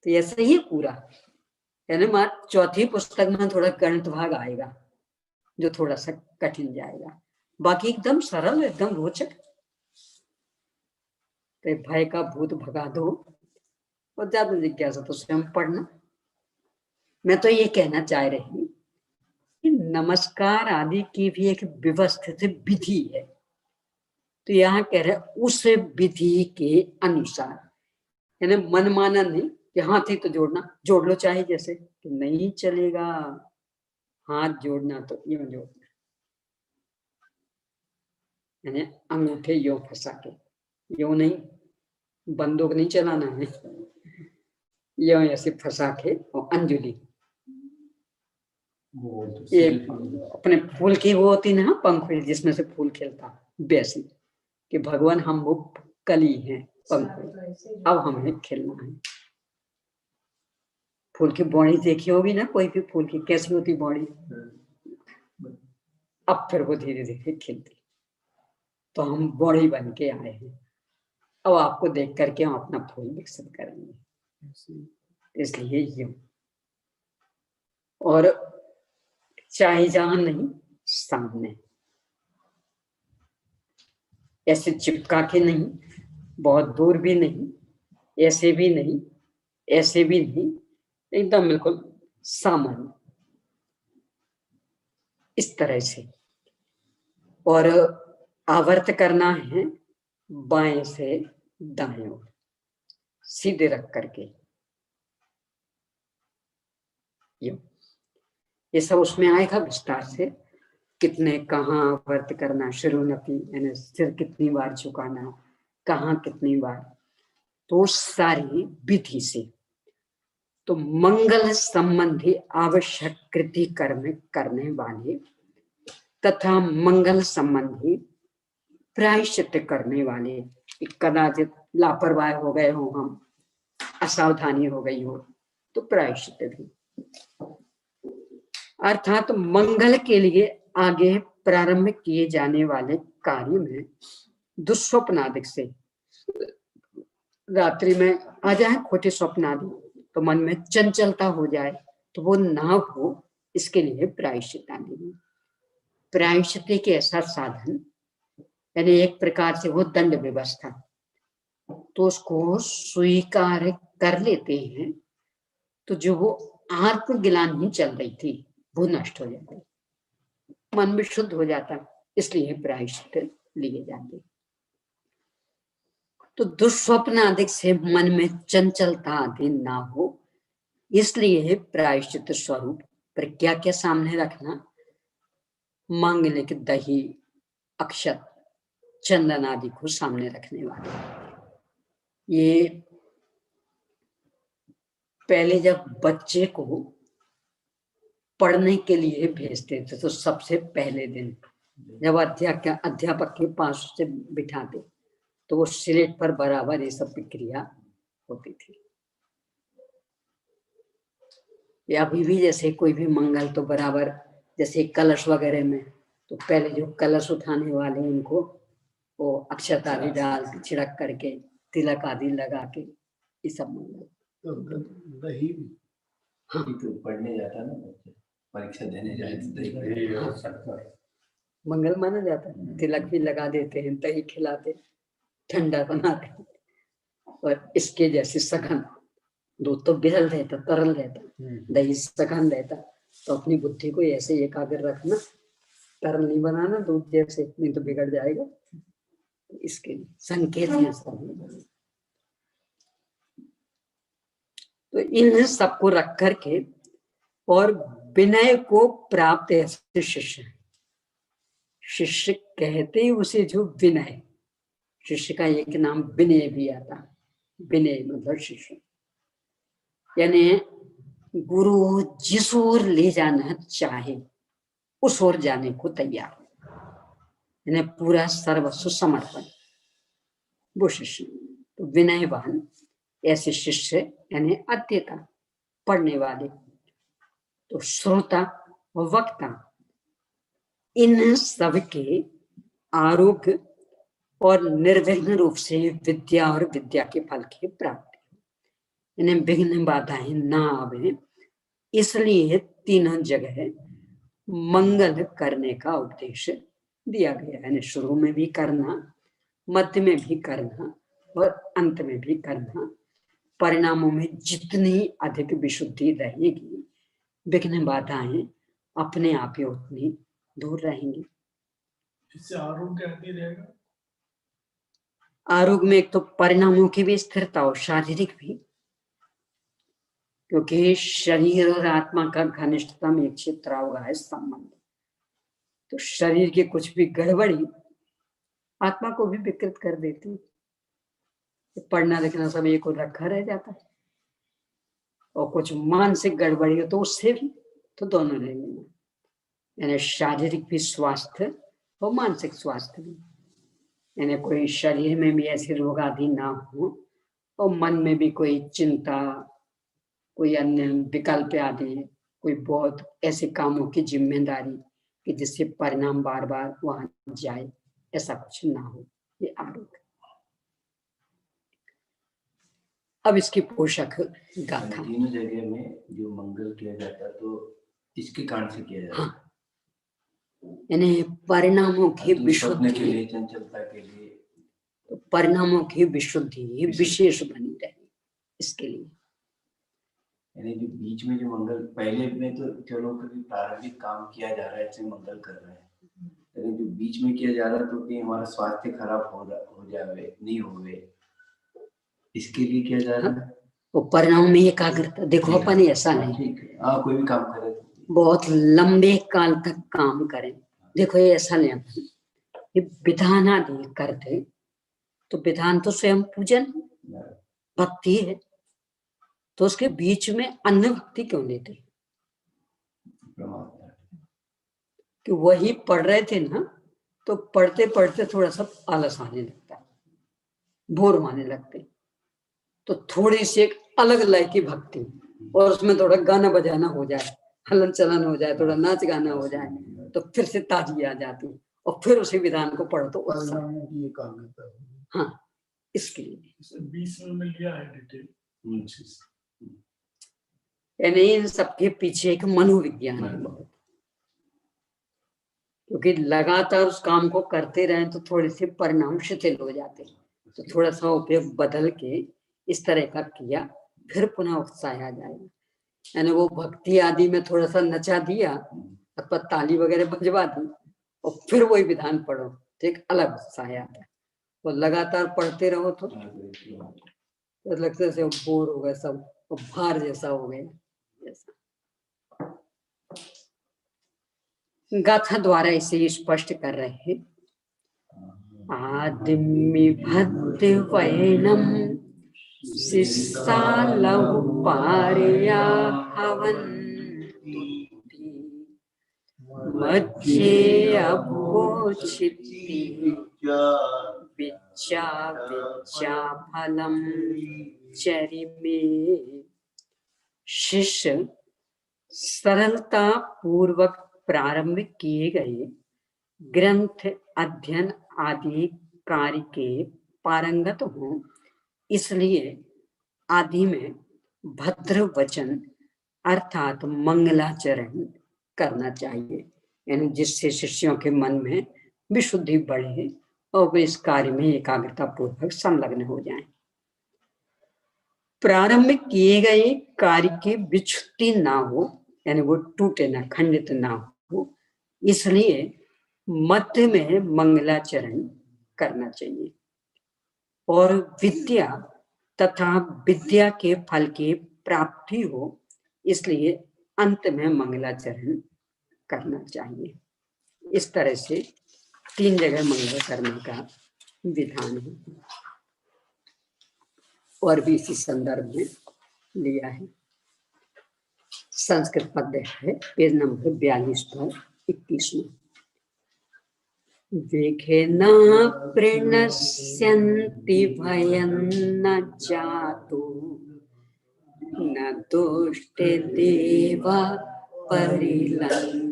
तो ऐसा ही पूरा। यानी मात्र चौथी पुस्तक में थोड़ा गणित भाग आएगा जो थोड़ा सा कठिन जाएगा, बाकी एकदम सरल, एकदम रोचक। तो भय का भूत भगा दो और ज्यादा जिज्ञासा तो स्वयं पढ़ना। मैं तो ये कहना चाह रही हूँ कि नमस्कार आदि की भी एक व्यवस्थित विधि है। तो यहाँ कह रहे उस विधि के अनुसार, यानी मनमाना नहीं कि हाथ ही तो जोड़ लो चाहे जैसे, तो नहीं चलेगा। हाथ जोड़ना तो यूं जोड़ना, यानी अंगूठे यूं फंसा के, यूं नहीं, बंदूक नहीं चलाना है, यूं ऐसे फंसा के, और अंजुली ये अपने फूल की वो होती ना पंखुड़ी जिसमें से फूल खिलता, वैसी कि भगवान हम वो कली हैं पंखुड़ी, अब हमें खिलना है। फूल की बॉडी देखी होगी ना, कोई भी फूल की कैसी होती बॉडी, अब फिर वो धीरे धीरे खिलती। तो हम बॉडी बन के आए हैं, अब आपको देख करके हम अपना फूल विकसित करेंगे। इसलिए यूं, और चाहे जहां नहीं सामने, ऐसे चिपका के नहीं, बहुत दूर भी नहीं, ऐसे भी नहीं, ऐसे भी नहीं, एकदम बिल्कुल सामान्य इस तरह से। और आवर्त करना है बाएं से दाएं ओर, सीधे रख करके ये सब उसमें आएगा विस्तार से, कितने कहाँ आवर्त करना, शुरुनपी यानी सिर कितनी बार झुकाना, कहाँ कितनी बार, तो सारी विधि से। तो मंगल संबंधी आवश्यक कृति कर्म करने वाले तथा मंगल संबंधी प्रायश्चित करने वाले, कदाचित लापरवाह हो गए हो हम, असावधानी हो गई हो, तो प्रायश्चित भी, अर्थात मंगल के लिए आगे प्रारंभ किए जाने वाले कार्य में दुस्वप्न आदि से, रात्रि में आ जाए खोटे स्वप्न आदि, तो मन में चंचलता हो जाए, तो वो ना हो, इसके लिए प्रायश्चित आदि। प्रायश्चित के ऐसा साधन, यानी एक प्रकार से वो दंड व्यवस्था, तो उसको स्वीकार कर लेते हैं, तो जो वो आत्मग्लानि चल रही थी वो नष्ट हो जाती, मन भी शुद्ध हो जाता, इसलिए प्रायश्चित लिए जाते। तो दुस्वप्न अधिक से मन में चंचलता आदि ना हो, इसलिए प्रायश्चित स्वरूप प्रज्ञा के सामने रखना, मांगलिक दही, अक्षत, चंदन आदि को सामने रखने वाले। ये पहले जब बच्चे को पढ़ने के लिए भेजते थे तो सबसे पहले दिन जब अध्यापक के पास से बिठाते तो वो स्लेट पर बराबर ये सब प्रक्रिया होती थी। या अभी भी जैसे कोई भी मंगल तो बराबर जैसे कलश वगैरह में तो पहले जो कलश उठाने वाले उनको वो अक्षत आदि डाल के छिड़क करके तिलक आदि लगा के ये सब मंगल। तो दही हाँ, तो पढ़ने जाता ना बच्चे, परीक्षा देने जाए तो दही और शक्कर मंगल माना जाता है। तिलक भी लगा देते हैं, दही खिलाते, ठंडा बनाते, और इसके जैसे सघन दूध तो बिरल रहता, तरल रहता, दही सघन रहता, तो अपनी बुद्धि को ऐसे एकाग्र रखना, तरल नहीं बनाना दूध जैसे, नहीं तो बिगड़ जाएगा। इसके लिए संकेत है सब। तो इन सबको रख करके और विनय को प्राप्त ऐसे शिष्य, शिष्य कहते ही उसे जो विनय, शिष्य का एक नाम विनय भी आता, विनय मतलब शिष्य, यानी गुरु जिस ओर ले जाना चाहे उस ओर जाने को तैयार, यानी पूरा सर्वस्व समर्पण, वो शिष्य। तो विनयवान ऐसे शिष्य यानी अध्येता, पढ़ने वाले, तो श्रोता और वक्ता, इन सब के आरोग्य और निर्विघ्न रूप से विद्या और विद्या के फल की प्राप्ति, इन्हें विघ्न बाधाएं ना आवे, इसलिए तीनों जगह मंगल करने का उपदेश दिया गया है। यानी शुरू में भी करना, मध्य में भी करना और अंत में भी करना। परिणामों में जितनी अधिक विशुद्धि रहेगी, विघ्न बाधाएं अपने आप ही उतनी दूर रहेंगी। इससे आरोग्य आदि रहेगा। आरोग्य में एक तो परिणामों की भी स्थिरता हो, शारीरिक भी, क्योंकि शरीर और आत्मा का घनिष्ठतम एक क्षेत्र होगा है संबंध। तो शरीर की कुछ भी गड़बड़ी आत्मा को भी विकृत कर देती है। पढ़ना लिखना सब एक और रखा रह जाता है, और कुछ मानसिक गड़बड़ी हो तो उससे भी, तो दोनों रहेंगे, यानी शारीरिक भी स्वास्थ्य और मानसिक स्वास्थ्य भी, यानी कोई शरीर में भी ऐसे रोग आदि ना हो और मन में भी कोई चिंता, कोई अन्य विकल्प आदि, कोई बहुत ऐसे कामों की जिम्मेदारी कि जिससे परिणाम बार बार वहां जाए, ऐसा कुछ ना हो। ये आरोग्य। अब इसकी पोषक गाथा, तीनों जगह में जो मंगल किया जाता तो इसके कारण से किया जाता। हाँ, यानी परिणामों की के विशुद्धि, लिए, चंचलता के लिए, तो परिणामों की विशुद्धि विशेष बनी रहे, इसके लिए। यानी जो बीच में जो मंगल, पहले में तो चलो कभी प्रारंभिक काम किया जा रहा है, इससे मंगल कर रहे हैं, लेकिन जो बीच में किया जा रहा है तो कि हमारा स्वास्थ्य खराब हो जावे, नहीं होवे, इसके लिए किया जा रहा है। वो परिणाम में एकाग्रता, देखो अपन ऐसा नहीं, हाँ, कोई भी काम करे बहुत लंबे काल तक काम करें, देखो ये ऐसा नहीं, ये विधान आदि करते तो विधान तो स्वयं पूजन भक्ति है, तो उसके बीच में अन्य भक्ति क्यों लेते, कि वही पढ़ रहे थे ना, तो पढ़ते पढ़ते थोड़ा सा आलस आने लगता है, बोर माने लगते, तो थोड़ी सी एक अलग लय की भक्ति, और उसमें थोड़ा गाना बजाना हो जाए, हलन चलन हो जाए, थोड़ा नाच गाना हो जाए, तो फिर से ताजगी आ जाती, और फिर उसी विधान को पढ़ो तो हाँ, इसके लिए 20 में लिया है डिटेल। यानी इन सबके पीछे एक मनोविज्ञान है बहुत, क्योंकि लगातार उस काम को करते रहे तो थोड़े से परिणाम शिथिल हो जाते, तो थोड़ा सा उपयोग बदल के इस तरह का किया, फिर पुनः उत्साह आ जाएगा। यानी वो भक्ति आदि में थोड़ा सा नचा दिया, अथवा ताली वगैरह बजवा दी, और फिर वही विधान पढ़ो, तो एक अलग उत्साह आता है। वो लगातार पढ़ते रहो तो लगता है जैसे बोर हो गए सब, भार जैसा हो गया जैसा। गाथा द्वारा इसे स्पष्ट कर रहे हैं। आदिमी भद्र वैनम शिष्या लहु पारया हवन्ति मध्य अवोचिति विच्चा विच्चा फलम चरिमे। शिष्य सरलता पूर्वक प्रारंभ किए गए ग्रंथ अध्ययन आदि कार्य के पारंगत हों, इसलिए आदि में भद्र वचन अर्थात मंगलाचरण करना चाहिए, यानी जिससे शिष्यों के मन में विशुद्धि बढ़े और वे इस कार्य में एकाग्रता पूर्वक संलग्न हो जाएं। प्रारंभ किए गए कार्य की विच्छुद्धि ना हो, यानी वो टूटे ना, खंडित ना हो, इसलिए मध्य में मंगलाचरण करना चाहिए। और विद्या तथा विद्या के फल की प्राप्ति हो, इसलिए अंत में मंगलाचरण करना चाहिए। इस तरह से 3 जगह मंगल करने का विधान है और भी इसी संदर्भ में लिया है। संस्कृत पद्य है पेज नंबर 42 पर 21 में। विघ्ना प्रणश्यन्ति भयं न जातु न दुष्टे देवा परिलंघयन्ति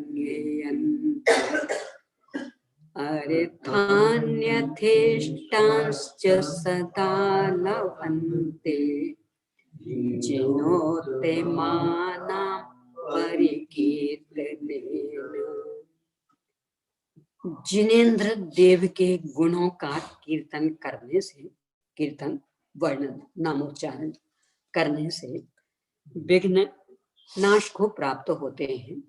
अर्थान्यथेष्टांश्च सदा लभन्ते जिनोते मानां परिकीर्तनेन। जिनेन्द्र देव के गुणों का कीर्तन करने से, कीर्तन वर्णन नामोच्चारण करने से विघ्न नाश को प्राप्त होते हैं,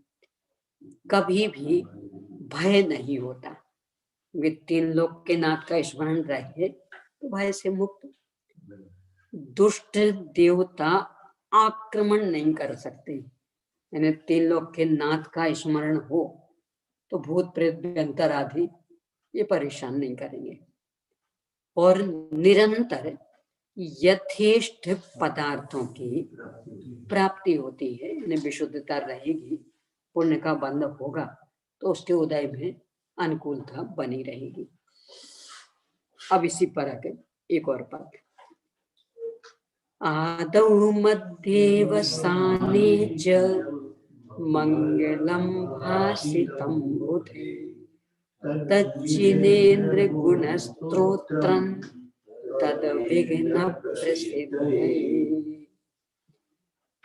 कभी भी भय नहीं होता। वे 3 लोक के नाथ का स्मरण रहे तो भय से मुक्त। दुष्ट देवता आक्रमण नहीं कर सकते, यानी 3 लोक के नाथ का स्मरण हो तो भूत प्रेत व्यंतर आदि ये परेशान नहीं करेंगे। और निरंतर यथेष्ट पदार्थों की प्राप्ति होती है, यानी विशुद्धता रहेगी, पुण्य का बंध होगा तो उसके उदय में अनुकूलता बनी रहेगी। अब इसी पर आगे एक और पद। आदौ मध्ये वसाने च मंगलम भासितं बुधे तज्जिनेन्द्र गुण स्तोत्रं तद विघ्न प्रसिद्धे।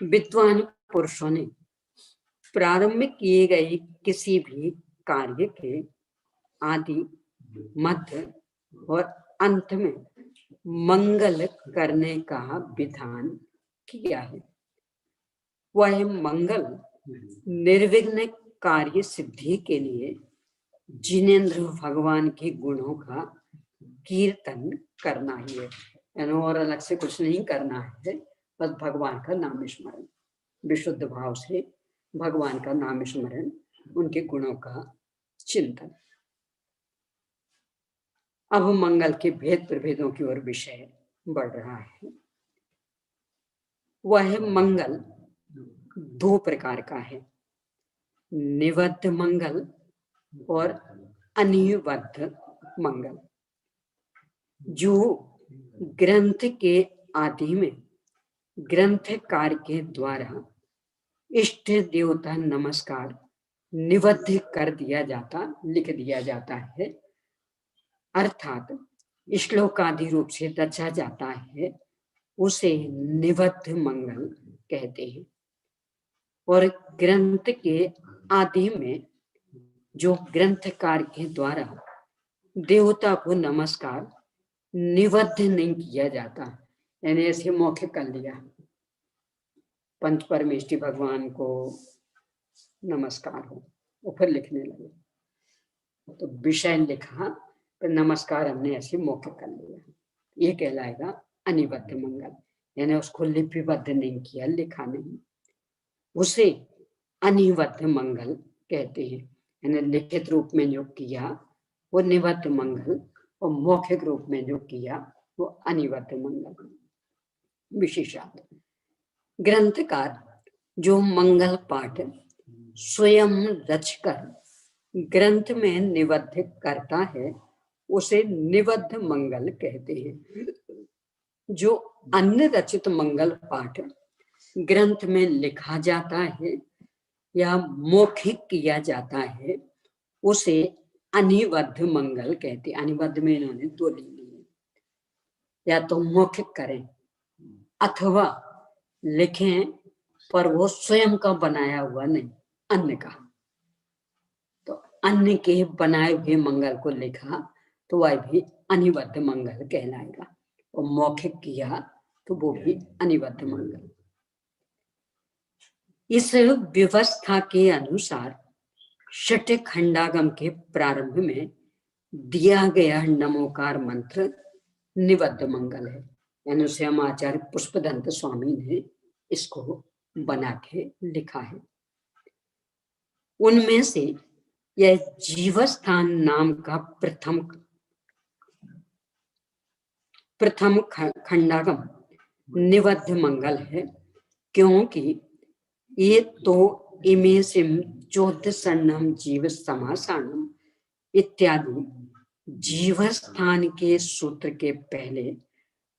विद्वान पुरुषों ने प्रारंभ किए गए किसी भी कार्य के आदि मध्य और अंत में मंगल करने का विधान किया है। वह मंगल निर्विघ्न कार्य सिद्धि के लिए जिनेन्द्र भगवान के गुणों का कीर्तन करना ही है, यानी और अलग से कुछ नहीं करना है, बस भगवान का नाम स्मरण, विशुद्ध भाव से भगवान का नाम स्मरण, उनके गुणों का चिंतन। अब मंगल के भेद प्रभेदों की ओर विषय बढ़ रहा है। वह मंगल 2 प्रकार का है, निबद्ध मंगल और अनिबद्ध मंगल। जो ग्रंथ के आदि में ग्रंथकार के द्वारा इष्ट देवता नमस्कार निबद्ध कर दिया जाता, लिख दिया जाता है, अर्थात श्लोकादि रूप से दर्शा जाता है, उसे निबद्ध मंगल कहते हैं। और ग्रंथ के आदि में जो ग्रंथकार के द्वारा देवता को नमस्कार निबद्ध नहीं किया जाता, यानी ऐसे मौखिक कर लिया, पंच परमेष्टि भगवान को नमस्कार हो, वो फिर लिखने लगे तो विषय लिखा पर नमस्कार हमने ऐसे मौखिक कर लिया, ये कहलाएगा अनिबद्ध मंगल। यानी उसको लिपिबद्ध नहीं किया, लिखा नहीं, उसे अनिबद्ध मंगल कहते हैं। यानी लिखित रूप में जो किया वो निबद्ध मंगल, और मौखिक रूप में जो किया वो अनिबद्ध मंगल। विशेषार्थ, ग्रंथकार जो मंगल पाठ स्वयं रचकर ग्रंथ में निबद्ध करता है उसे निबद्ध मंगल कहते हैं। जो अन्य रचित मंगल पाठ ग्रंथ में लिखा जाता है या मौखिक किया जाता है उसे अनिबद्ध मंगल कहते हैं। अनिबद्ध में इन्होंने दो ले लिए, या तो मौखिक करें अथवा लिखें पर वो स्वयं का बनाया हुआ नहीं, अन्य का। तो अन्य के बनाए हुए मंगल को लिखा तो वह भी अनिबद्ध मंगल कहलाएगा, और मौखिक किया तो वो भी अनिबद्ध मंगल। इस व्यवस्था के अनुसार छठे खंडागम के प्रारंभ में दिया गया नमोकार मंत्र निबद्ध मंगल है। यानी उसे हम आचार्य पुष्पदंत स्वामी ने इसको बना के लिखा है। उनमें से यह जीवस्थान नाम का प्रथम खंडागम निबद्ध मंगल है, क्योंकि ये तो इमे सिम चौदसन्नम जीव समासानम इत्यादि जीवस्थान के सूत्र के पहले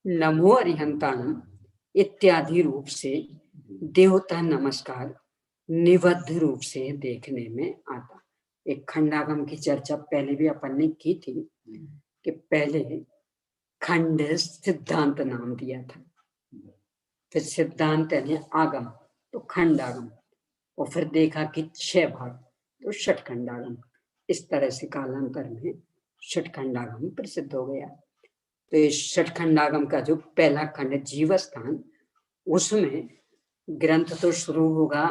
नमो अरिहंताणम इत्यादि रूप से देवता नमस्कार निबद्ध रूप से देखने में आता। एक खंडागम की चर्चा पहले भी अपन ने की थी कि पहले खंड सिद्धांत नाम दिया था, फिर सिद्धांत यानी आगम तो खंडागम, और फिर देखा कि 6 भाग तो छठ खंडागम। इस तरह से कालांतर में छठ खंडागम प्रसिद्ध हो गया। तो इस छठ खंडागम का जो पहला खंड जीवस्थान, उसमें ग्रंथ तो शुरू होगा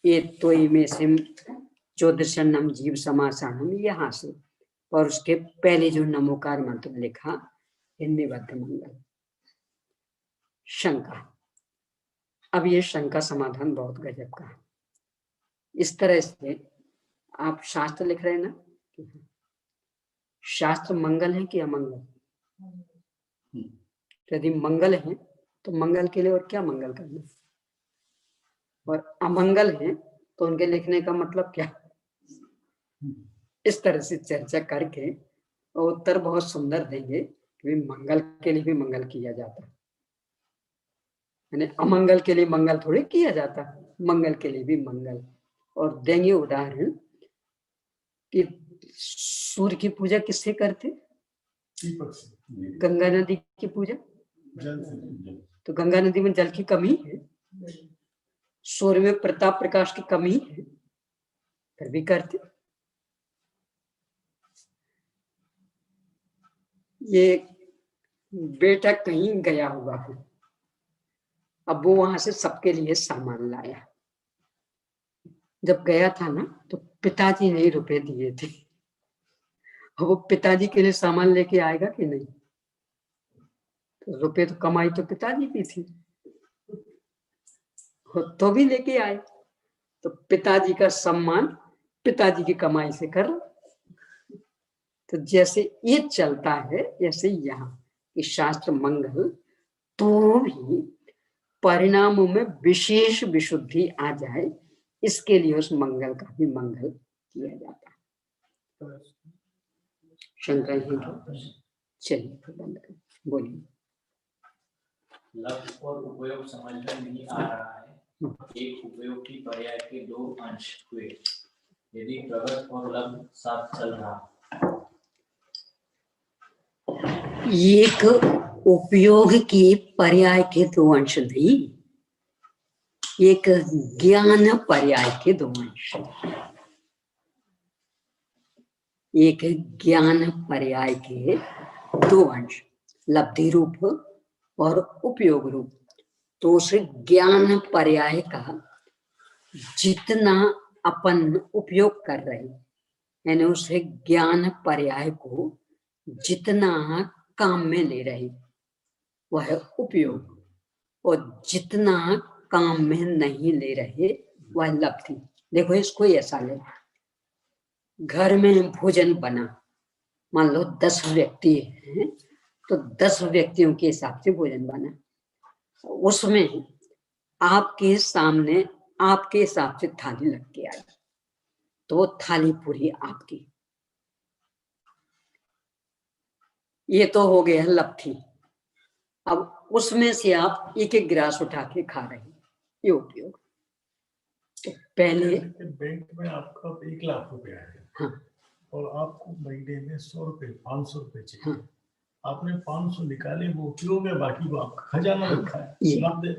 ये तो इमे से चौदसन्नम जीव समासानम यहाँ से, और उसके पहले जो नमोकार मंत्र लिखा निबद्ध मंगल। शंका, अब ये शंका समाधान बहुत गजब का। इस तरह से आप शास्त्र लिख रहे हैं ना, शास्त्र मंगल है कि अमंगल? यदि मंगल है तो मंगल के लिए और क्या मंगल करना, और अमंगल है तो उनके लिखने का मतलब क्या? इस तरह से चर्चा करके और उत्तर बहुत सुंदर देंगे कि मंगल के लिए भी मंगल किया जाता है, यानी अमंगल के लिए मंगल थोड़ी किया जाता, मंगल के लिए भी मंगल। और देंगे उदाहरण कि सूर्य की पूजा किससे करते? गंगा नदी की पूजा। तो गंगा नदी में जल की कमी है, सूर्य में प्रताप प्रकाश की कमी है, फिर भी करते। ये बेटा कहीं गया हुआ है, अब वो वहां से सबके लिए सामान लाया। जब गया था ना तो पिताजी ने रुपए दिए थे, वो पिताजी के लिए सामान लेके आएगा कि नहीं? तो रुपए तो कमाई तो पिताजी की थी, तो भी लेके आए। तो पिताजी का सम्मान पिताजी की कमाई से कर। तो जैसे ये चलता है ऐसे यहाँ कि शास्त्र मंगल तो भी परिणामों में विशेष विशुद्धि आ जाए, इसके लिए उस मंगल का भी मंगल किया जाता है। शंका है क्या? चलिए फिर बंद कर, बोलिए। लक्ष्य और उपयोग समझ में नहीं आ रहा है। एक उपयोग की पर्याय के 2 अंश हुए, यदि प्रगत और लब्ध साथ चल रहा। एक उपयोग की पर्याय के 2 अंश नहीं, एक ज्ञान पर्याय के 2 अंश। एक ज्ञान पर्याय के 2 अंश, लब्धि रूप और उपयोग रूप। तो उस ज्ञान पर्याय का जितना अपन उपयोग कर रहे हैं, यानी उस ज्ञान पर्याय को जितना काम में ले रहे वह है उपयोग, और जितना काम में नहीं ले रहे वह लब्धि। देखो इसको ऐसा ले, घर में भोजन बना, मान लो 10 व्यक्ति हैं, तो 10 व्यक्तियों के हिसाब से भोजन बना, उसमें आपके सामने आपके हिसाब से थाली लग के आई, तो थाली पूरी आपकी। ये तो हो गया लब्धि। अब उसमें से आप एक एक गिलास उठा के खा रहे हैं, ये उपयोग। तो पहले बैंक में आपका 1 लाख रुपया है, हाँ, और आपको महीने में 100 रुपए 500 रुपए चाहिए, हाँ, आपने 500 निकाले, वो उपयोग है, बाकी वो आपका खजाना रखा है, ये। लाभ दे।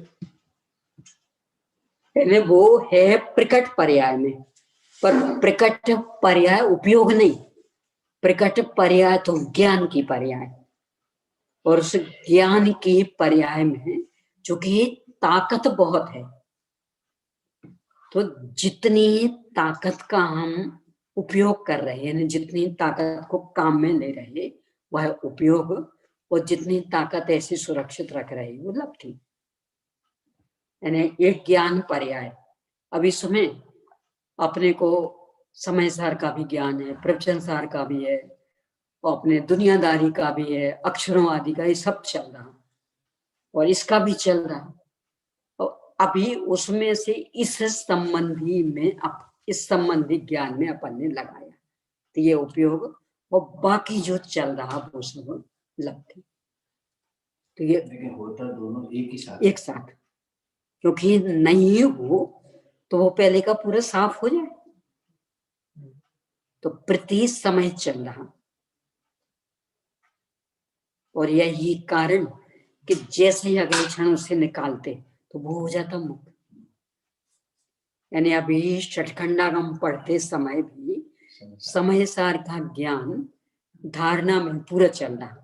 पहले वो है प्रकट पर्याय में, पर प्रकट पर्याय उपयोग नहीं, प्रकट पर्याय तो ज्ञान की पर्याय, और उस ज्ञान की पर्याय में चूंकि ताकत बहुत है, तो जितनी ताकत का हम उपयोग कर रहे हैं, जितनी ताकत को काम में ले रहे वह उपयोग, और जितनी ताकत ऐसी सुरक्षित रख रहे वो लब्धि, यानी एक ज्ञान पर्याय। अब इसमें अपने को समय सार का भी ज्ञान है, प्रवचन सार का भी है, और अपने दुनियादारी का भी है, अक्षरों आदि का, ये सब चल रहा और इसका भी चल रहा। और अभी उसमें से इस संबंधी में इस संबंधी ज्ञान में अपन ने लगाया, तो ये उपयोग, और बाकी जो चल रहा वो सब लब्धि। तो ये लेकिन होता दोनों एक साथ, क्योंकि नहीं हो तो वो पहले का पूरा साफ हो जाए, तो प्रति समय चल रहा। और यही कारण कि जैसे ही अगले क्षण उसे निकालते तो वो हो जाता मुक्त। यानी अभी षटखंडागम पढ़ते समय भी समय सार का ज्ञान धारणा में पूरा चल रहा,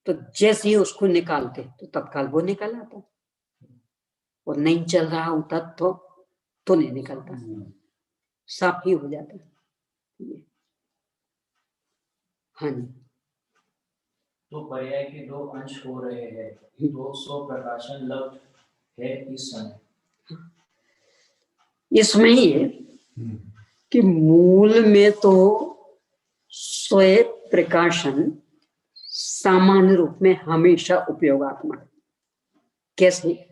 तो जैसे ही उसको निकालते तो तत्काल वो निकल आता, और नहीं चल रहा होता तो नहीं निकलता, साफ ही हो जाता। हाँ जी। तो पर्याय के 2 अंश हो रहे हैं, तो स्व प्रकाशन लब्ध है इस समय। इसमें ही है कि मूल में तो स्वयं प्रकाशन सामान्य रूप में हमेशा उपयोगात्मक। कैसे?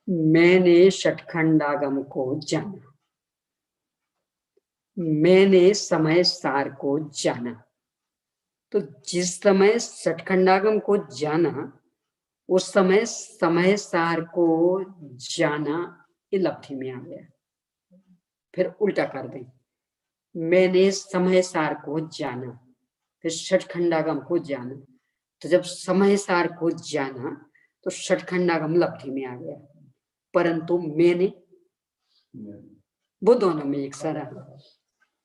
मैंने षटखंडागम को जाना, मैंने समय सार को जाना, तो जिस समय षटखंडागम को जाना उस समय सार को जाना, ये लब्धि में आ गया। फिर उल्टा कर दें, मैंने समय सार को जाना, फिर षटखंडागम को जाना, तो जब समय सार को जाना तो षटखंडागम लब्धि में आ गया, परंतु मैंने वो दोनों में एक सा रहा।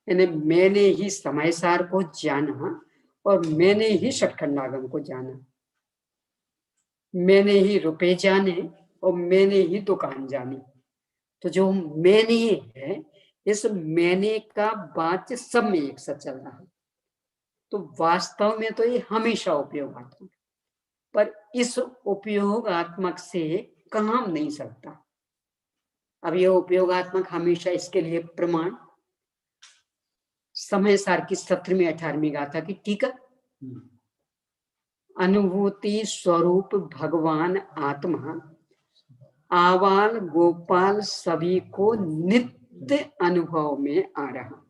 यानी मैंने ही समय सार को जाना और मैंने ही षटखंडागम को जाना, मैंने ही रुपए जाने और मैंने ही दुकान जानी। तो जो मैंने है, इस मैंने का वाच्य सब में एक साथ चल रहा है, तो वास्तव में तो ये हमेशा उपयोगात्मक, पर इस उपयोगात्मक से काम नहीं सकता। अब ये उपयोगात्मक हमेशा, इसके लिए प्रमाण समय सार की 17वीं 18वीं गाथा की टीका, अनुभूति स्वरूप भगवान आत्मा आवाल गोपाल सभी को नित्य अनुभव में आ रहा।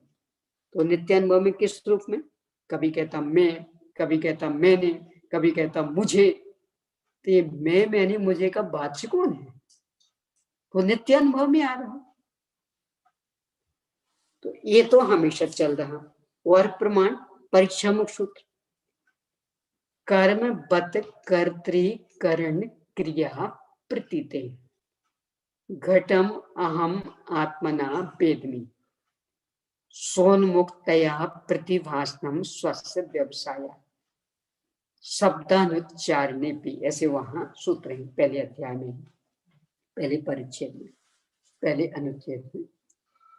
तो नित्य अनुभव में किस रूप में? कभी कहता मैं, कभी कहता मैंने, कभी कहता मुझे। तो ये मैं मैंने मुझे का वाच्य कौन है? तो नित्य अनुभव में आ रहा। तो ये तो हमेशा चल रहा। और प्रमाण परीक्षा मुख सूत्र, कर्म बत कर्तृकरण क्रिया प्रतीते घटम अहम आत्मना वेदमी सोन्मुक्तया प्रतिभासनम स्वस्य व्यवसाय शब्दानुच्चारणे भी। ऐसे वहां सूत्र हैं पहले अध्याय में, पहले परिच्छेद में, पहले अनुच्छेद में,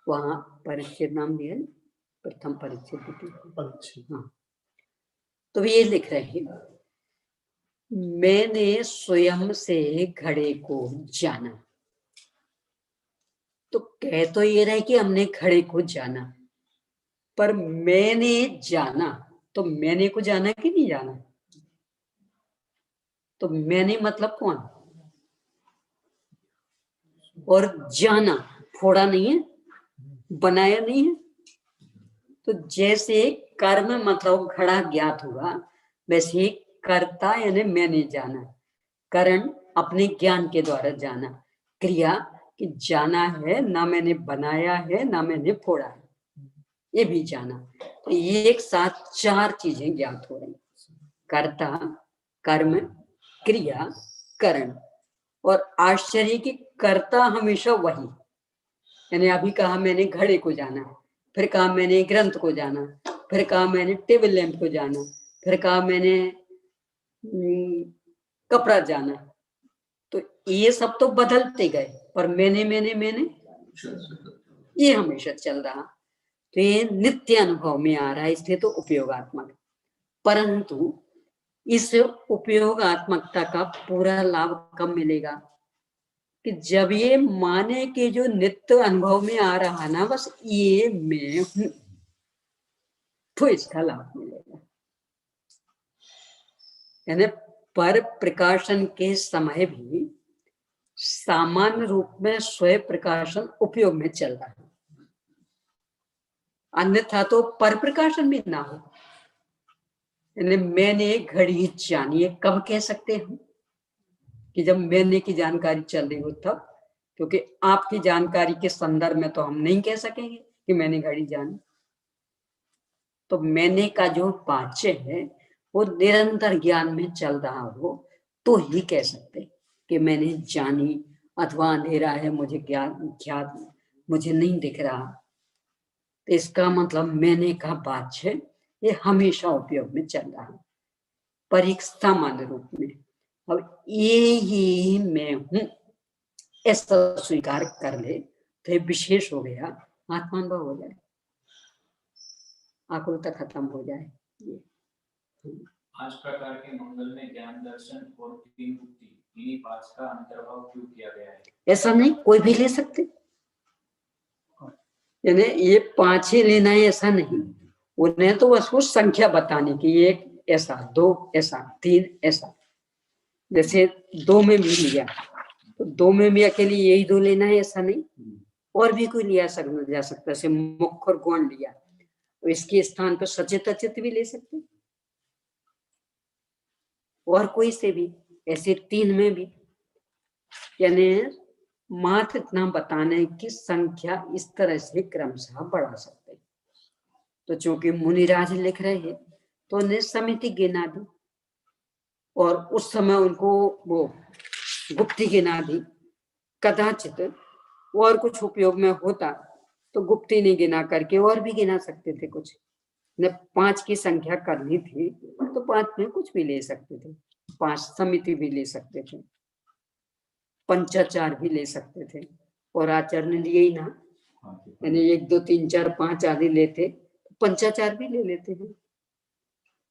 वहां परिच्छेद नाम दिया, प्रथम परिच्छेद। हाँ, तो ये लिख रहे हैं, मैंने स्वयं से घड़े को जाना। तो कह तो ये रहे कि हमने घड़े को जाना, पर मैंने जाना, तो मैंने को जाना कि नहीं जाना? तो मैंने मतलब कौन? और जाना फोड़ा नहीं है, बनाया नहीं है। तो जैसे कर्म मतलब घड़ा ज्ञात हुआ, वैसे कर्ता यानी मैंने जाना, कारण अपने ज्ञान के द्वारा जाना, क्रिया कि जाना है, ना मैंने बनाया है ना मैंने फोड़ा है, ये भी जाना। तो ये एक साथ चार चीजें ज्ञात हो रही, कर्ता, कर्म, क्रिया, करण। और आश्चर्य की कर्ता हमेशा वही, यानी अभी कहा मैंने घड़े को जाना, फिर कहा मैंने ग्रंथ को जाना, फिर कहा मैंने टेबल लैंप को जाना, फिर कहा मैंने कपड़ा जाना। तो ये सब तो बदलते गए, पर मैंने ये हमेशा चल रहा। तो ये नित्य अनुभव में आ रहा है, इसलिए तो उपयोगात्मक। परंतु इस उपयोगात्मकता का पूरा लाभ कब मिलेगा? कि जब ये माने कि जो नित्य अनुभव में आ रहा ना, बस ये मैं हूं, तो इसका लाभ मिलेगा। यानी पर प्रकाशन के समय भी सामान्य रूप में स्वयं प्रकाशन उपयोग में चल रहा है, अन्यथा तो पर प्रकाशन भी ना हो। यानी मैंने घड़ी जानी है, कब कह सकते हैं कि जब मैंने की जानकारी चल रही हो तब, क्योंकि आपकी जानकारी के संदर्भ में तो हम नहीं कह सकेंगे कि मैंने घड़ी जानी। तो मैंने का जो वाच्य है वो निरंतर ज्ञान में चल रहा हो तो ही कह सकते कि मैंने जानी, अथवा अंधेरा है मुझे ज्ञात मुझे नहीं दिख रहा। तो इसका मतलब मैंने का वाच्य ये हमेशा उपयोग में चल रहा है, पर एक सामान्य रूप में। अब ये ही मैं हूं ऐसा स्वीकार कर ले तो ये विशेष हो गया, आत्मानुभव हो जाए, आकुलता खत्म हो जाए। ये 5 प्रकार के मंगल में ज्ञान, दर्शन और तीन मुक्ति, इन्हीं 5 का अंतर्भाव क्यों किया गया है? ऐसा नहीं, कोई भी ले सकते, यानी ये 5 ही लेना है ऐसा नहीं। उन्हें तो बस वो संख्या बताने की, एक ऐसा, 2 ऐसा, 3 ऐसा। जैसे 2 में भी लिया तो 2 में भी अकेले यही 2 लेना है ऐसा नहीं, और भी कोई लिया जा सकता है। जैसे मुख और गौण लिया तो इसके स्थान पर सचेत अचित भी ले सकते, और कोई से भी, ऐसे 3 में भी। यानी मात्र इतना बताने की संख्या इस तरह से क्रमशः बढ़ा सकते। तो चूंकि मुनिराज लिख रहे हैं तो उन्हें समिति गिना दी, और उस समय उनको वो गुप्ती गिना दी। कदाचित और कुछ उपयोग में होता तो गुप्ती नहीं गिना करके और भी गिना सकते थे कुछ। ने 5 की संख्या करनी थी तो 5 में कुछ भी ले सकते थे, 5 समिति भी ले सकते थे, पंचाचार भी ले सकते थे, और आचार्य ने लिए ही ना, यानी 1 2 3 4 5 आदि लेते, पंचाचार भी ले लेते हैं।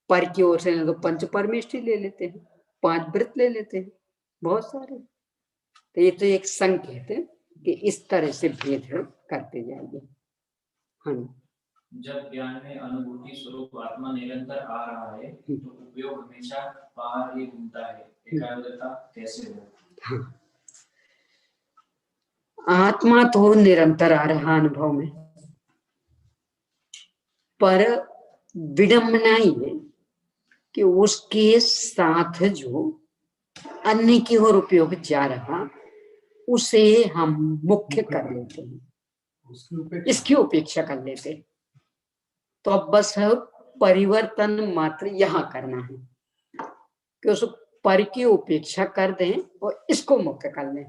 पर की ओर से तो पंच परमेष्ठी ले लेते हैं, 5 व्रत ले लेते हैं, बहुत सारे। तो ये तो एक संकेत है कि इस तरह से भेद करते जाइए। हाँ, जब ज्ञान में अनुभूति स्वरूप आत्मा निरंतर आ रहा है तो उपयोग हमेशा बाहर ही घूमता है, एकाग्रता कैसे हो? हाँ, आत्मा तो निरंतर आ रहा अनुभव में, पर विडंबना ही है कि उसके साथ जो अन्य की ओर उपयोग जा रहा उसे हम मुख्य कर लेते हैं, इसकी उपेक्षा कर लेते हैं। तो अब बस परिवर्तन मात्र यहाँ करना है कि उस पर की उपेक्षा कर दें और इसको मुख्य कर लें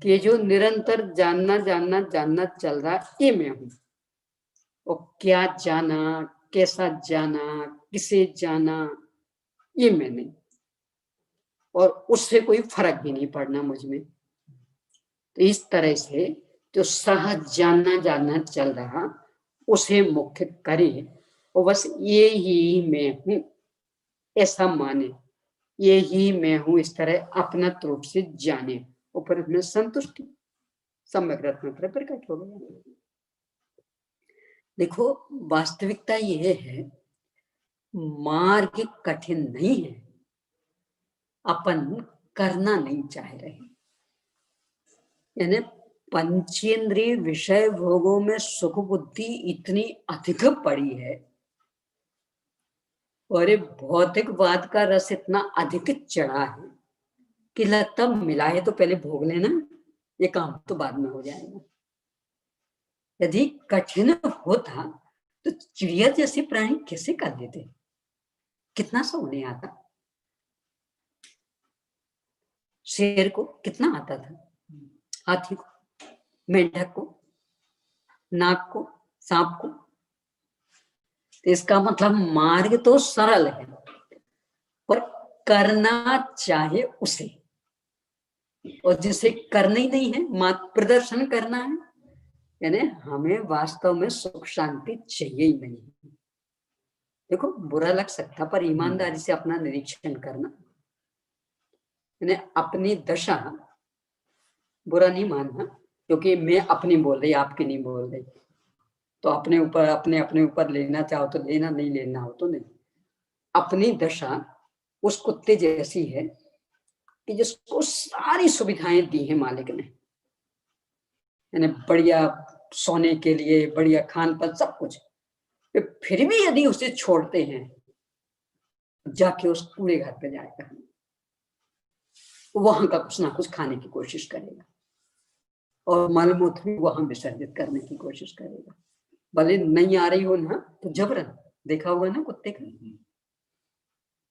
कि जो निरंतर जानना जानना जानना चल रहा ये मैं हूं। और क्या जाना, कैसा जाना, किसे जाना, ये मैं नहीं, और उससे कोई फर्क भी नहीं पड़ना मुझ में। तो इस तरह से जो सहज जानना जानना चल रहा उसे मुख्य करे और बस ये ही मैं हूं ऐसा माने, ये ही मैं हूं इस तरह अपना रूप से जाने, और फिर उसमें संतुष्टि सम्यक रत्न प्रकट हो गया। देखो वास्तविकता यह है, मार्ग कठिन नहीं है, अपन करना नहीं चाह रहे। यानी पंचेंद्रिय विषय भोगों में सुख बुद्धि इतनी अधिक पड़ी है और ये भौतिकवाद का रस इतना अधिक चढ़ा है कि लगता मिला है तो पहले भोग लेना, ये काम तो बाद में हो जाएगा। यदि कठिन होता तो चिड़िया जैसे प्राणी कैसे कर लेते, कितना सोने आता, शेर को कितना आता था, हाथी को, मेंढक को, नाग को, सांप को। तो इसका मतलब मार्ग तो सरल है पर करना चाहे उसे, और जिसे करना ही नहीं है, मात्र प्रदर्शन करना है, यानी हमें वास्तव में सुख शांति चाहिए ही नहीं। देखो बुरा लग सकता पर ईमानदारी से अपना निरीक्षण करना, यानी अपनी दशा बुरा नहीं मानना, क्योंकि मैं अपनी बोल रही आपकी नहीं बोल रही, तो अपने ऊपर अपने ऊपर लेना चाहो तो लेना, नहीं लेना हो तो नहीं। अपनी दशा उस कुत्ते जैसी है कि जिसको सारी सुविधाएं दी हैं मालिक ने, यानी बढ़िया सोने के लिए, बढ़िया खान पान, सब कुछ, फिर भी यदि उसे छोड़ते हैं जाके उस कूड़े घर पे जाएगा, वहां का कुछ ना कुछ खाने की कोशिश करेगा और मलमूत्र भी वहां विसर्जित करने की कोशिश करेगा, भले नहीं आ रही हो ना तो जबरन। देखा हुआ ना कुत्ते का,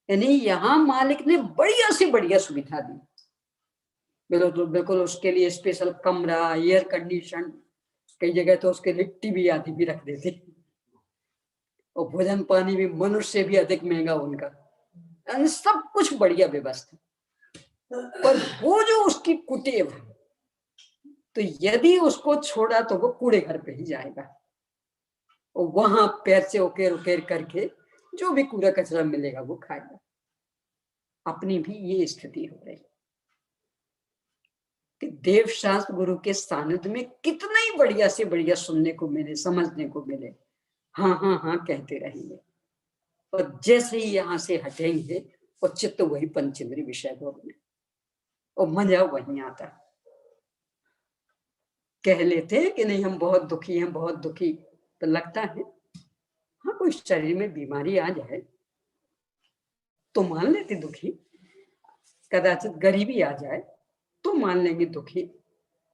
यानी यहाँ मालिक ने बढ़िया से बढ़िया सुविधा दी, बिल्कुल उसके लिए स्पेशल कमरा, एयर कंडीशन, कई जगह तो उसके लिए टीवी आदि भी रख देते, और भोजन पानी भी मनुष्य से भी अधिक महंगा उनका, यानी सब कुछ बढ़िया व्यवस्था। पर वो जो उसकी कुटेव, तो यदि उसको छोड़ा तो वो कूड़े घर पे ही जाएगा और वहां पैर से उकेर उकेर करके जो भी कूड़ा कचरा मिलेगा वो खाएगा। अपनी भी ये स्थिति हो रही कि देव शास्त्र गुरु के सानिध्य में कितना ही बढ़िया से बढ़िया सुनने को मिले, समझने को मिले, हाँ हाँ हाँ कहते रहेंगे, और जैसे ही यहाँ से हटेंगे और चित्त वही पंचेंद्रिय विषय भोग में, और मजा वहीं आता। कह लेते हैं कि नहीं हम बहुत दुखी हैं, बहुत दुखी, तो लगता है हाँ कोई शरीर में बीमारी आ जाए तो मान लेते दुखी, कदाचित गरीबी आ जाए तो मान लेंगे दुखी,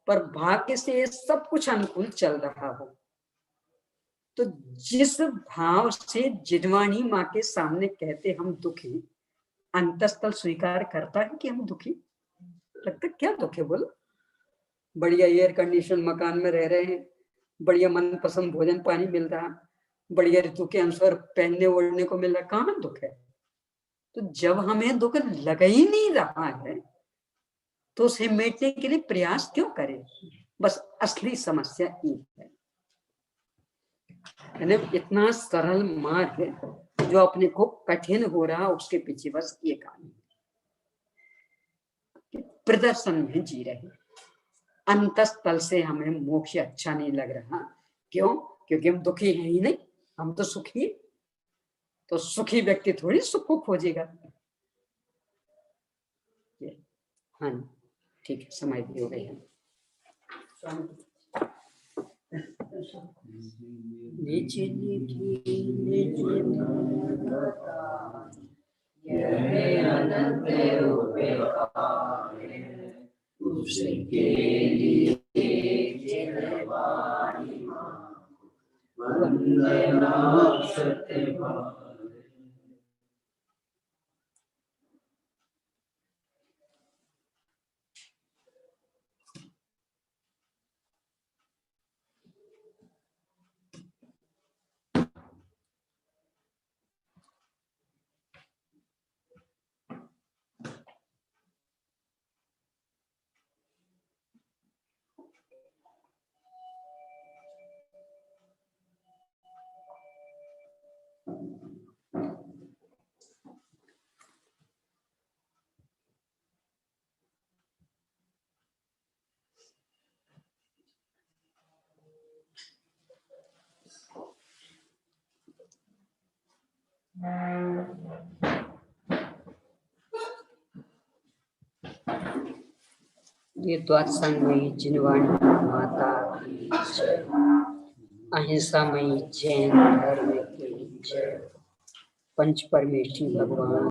पर भाग्य से सब कुछ अनुकूल चल रहा हो तो जिस भाव से जिनवाणी माँ के सामने कहते हम दुखी, अंतस्थल स्वीकार करता है कि हम दुखी। लगता क्या दुख है बोलो, बढ़िया एयर कंडीशन मकान में रह रहे हैं, बढ़िया मनपसंद भोजन पानी मिल रहा, बढ़िया ऋतु के अनुसार पहनने ओढ़ने को मिल रहा, कहाँ दुख है। तो जब हमें दुख लग ही नहीं रहा है तो उसे मिटने के लिए प्रयास क्यों करें। बस असली समस्या ये है, यानी इतना सरल मार्ग है जो अपने को कठिन हो रहा, उसके पीछे बस ये कारण प्रदर्शन में जी रहे, अंतस्थल से हमें मोक्ष अच्छा नहीं लग रहा। क्यों? क्योंकि हम दुखी हैं ही नहीं, हम तो सुखी, तो सुखी व्यक्ति थोड़ी सुख को खोजेगा। हाँ ठीक है, समय भी हो गई है। निज निज निज यह अनंत उपेक्षाए, उसके लिए जिनवाणी वंदना सत्यभामा। ये द्वादशांगमयी जिनवाणी माता की जय, अहिंसामयी जैन धर्म की जय, पंच परमेष्ठी भगवान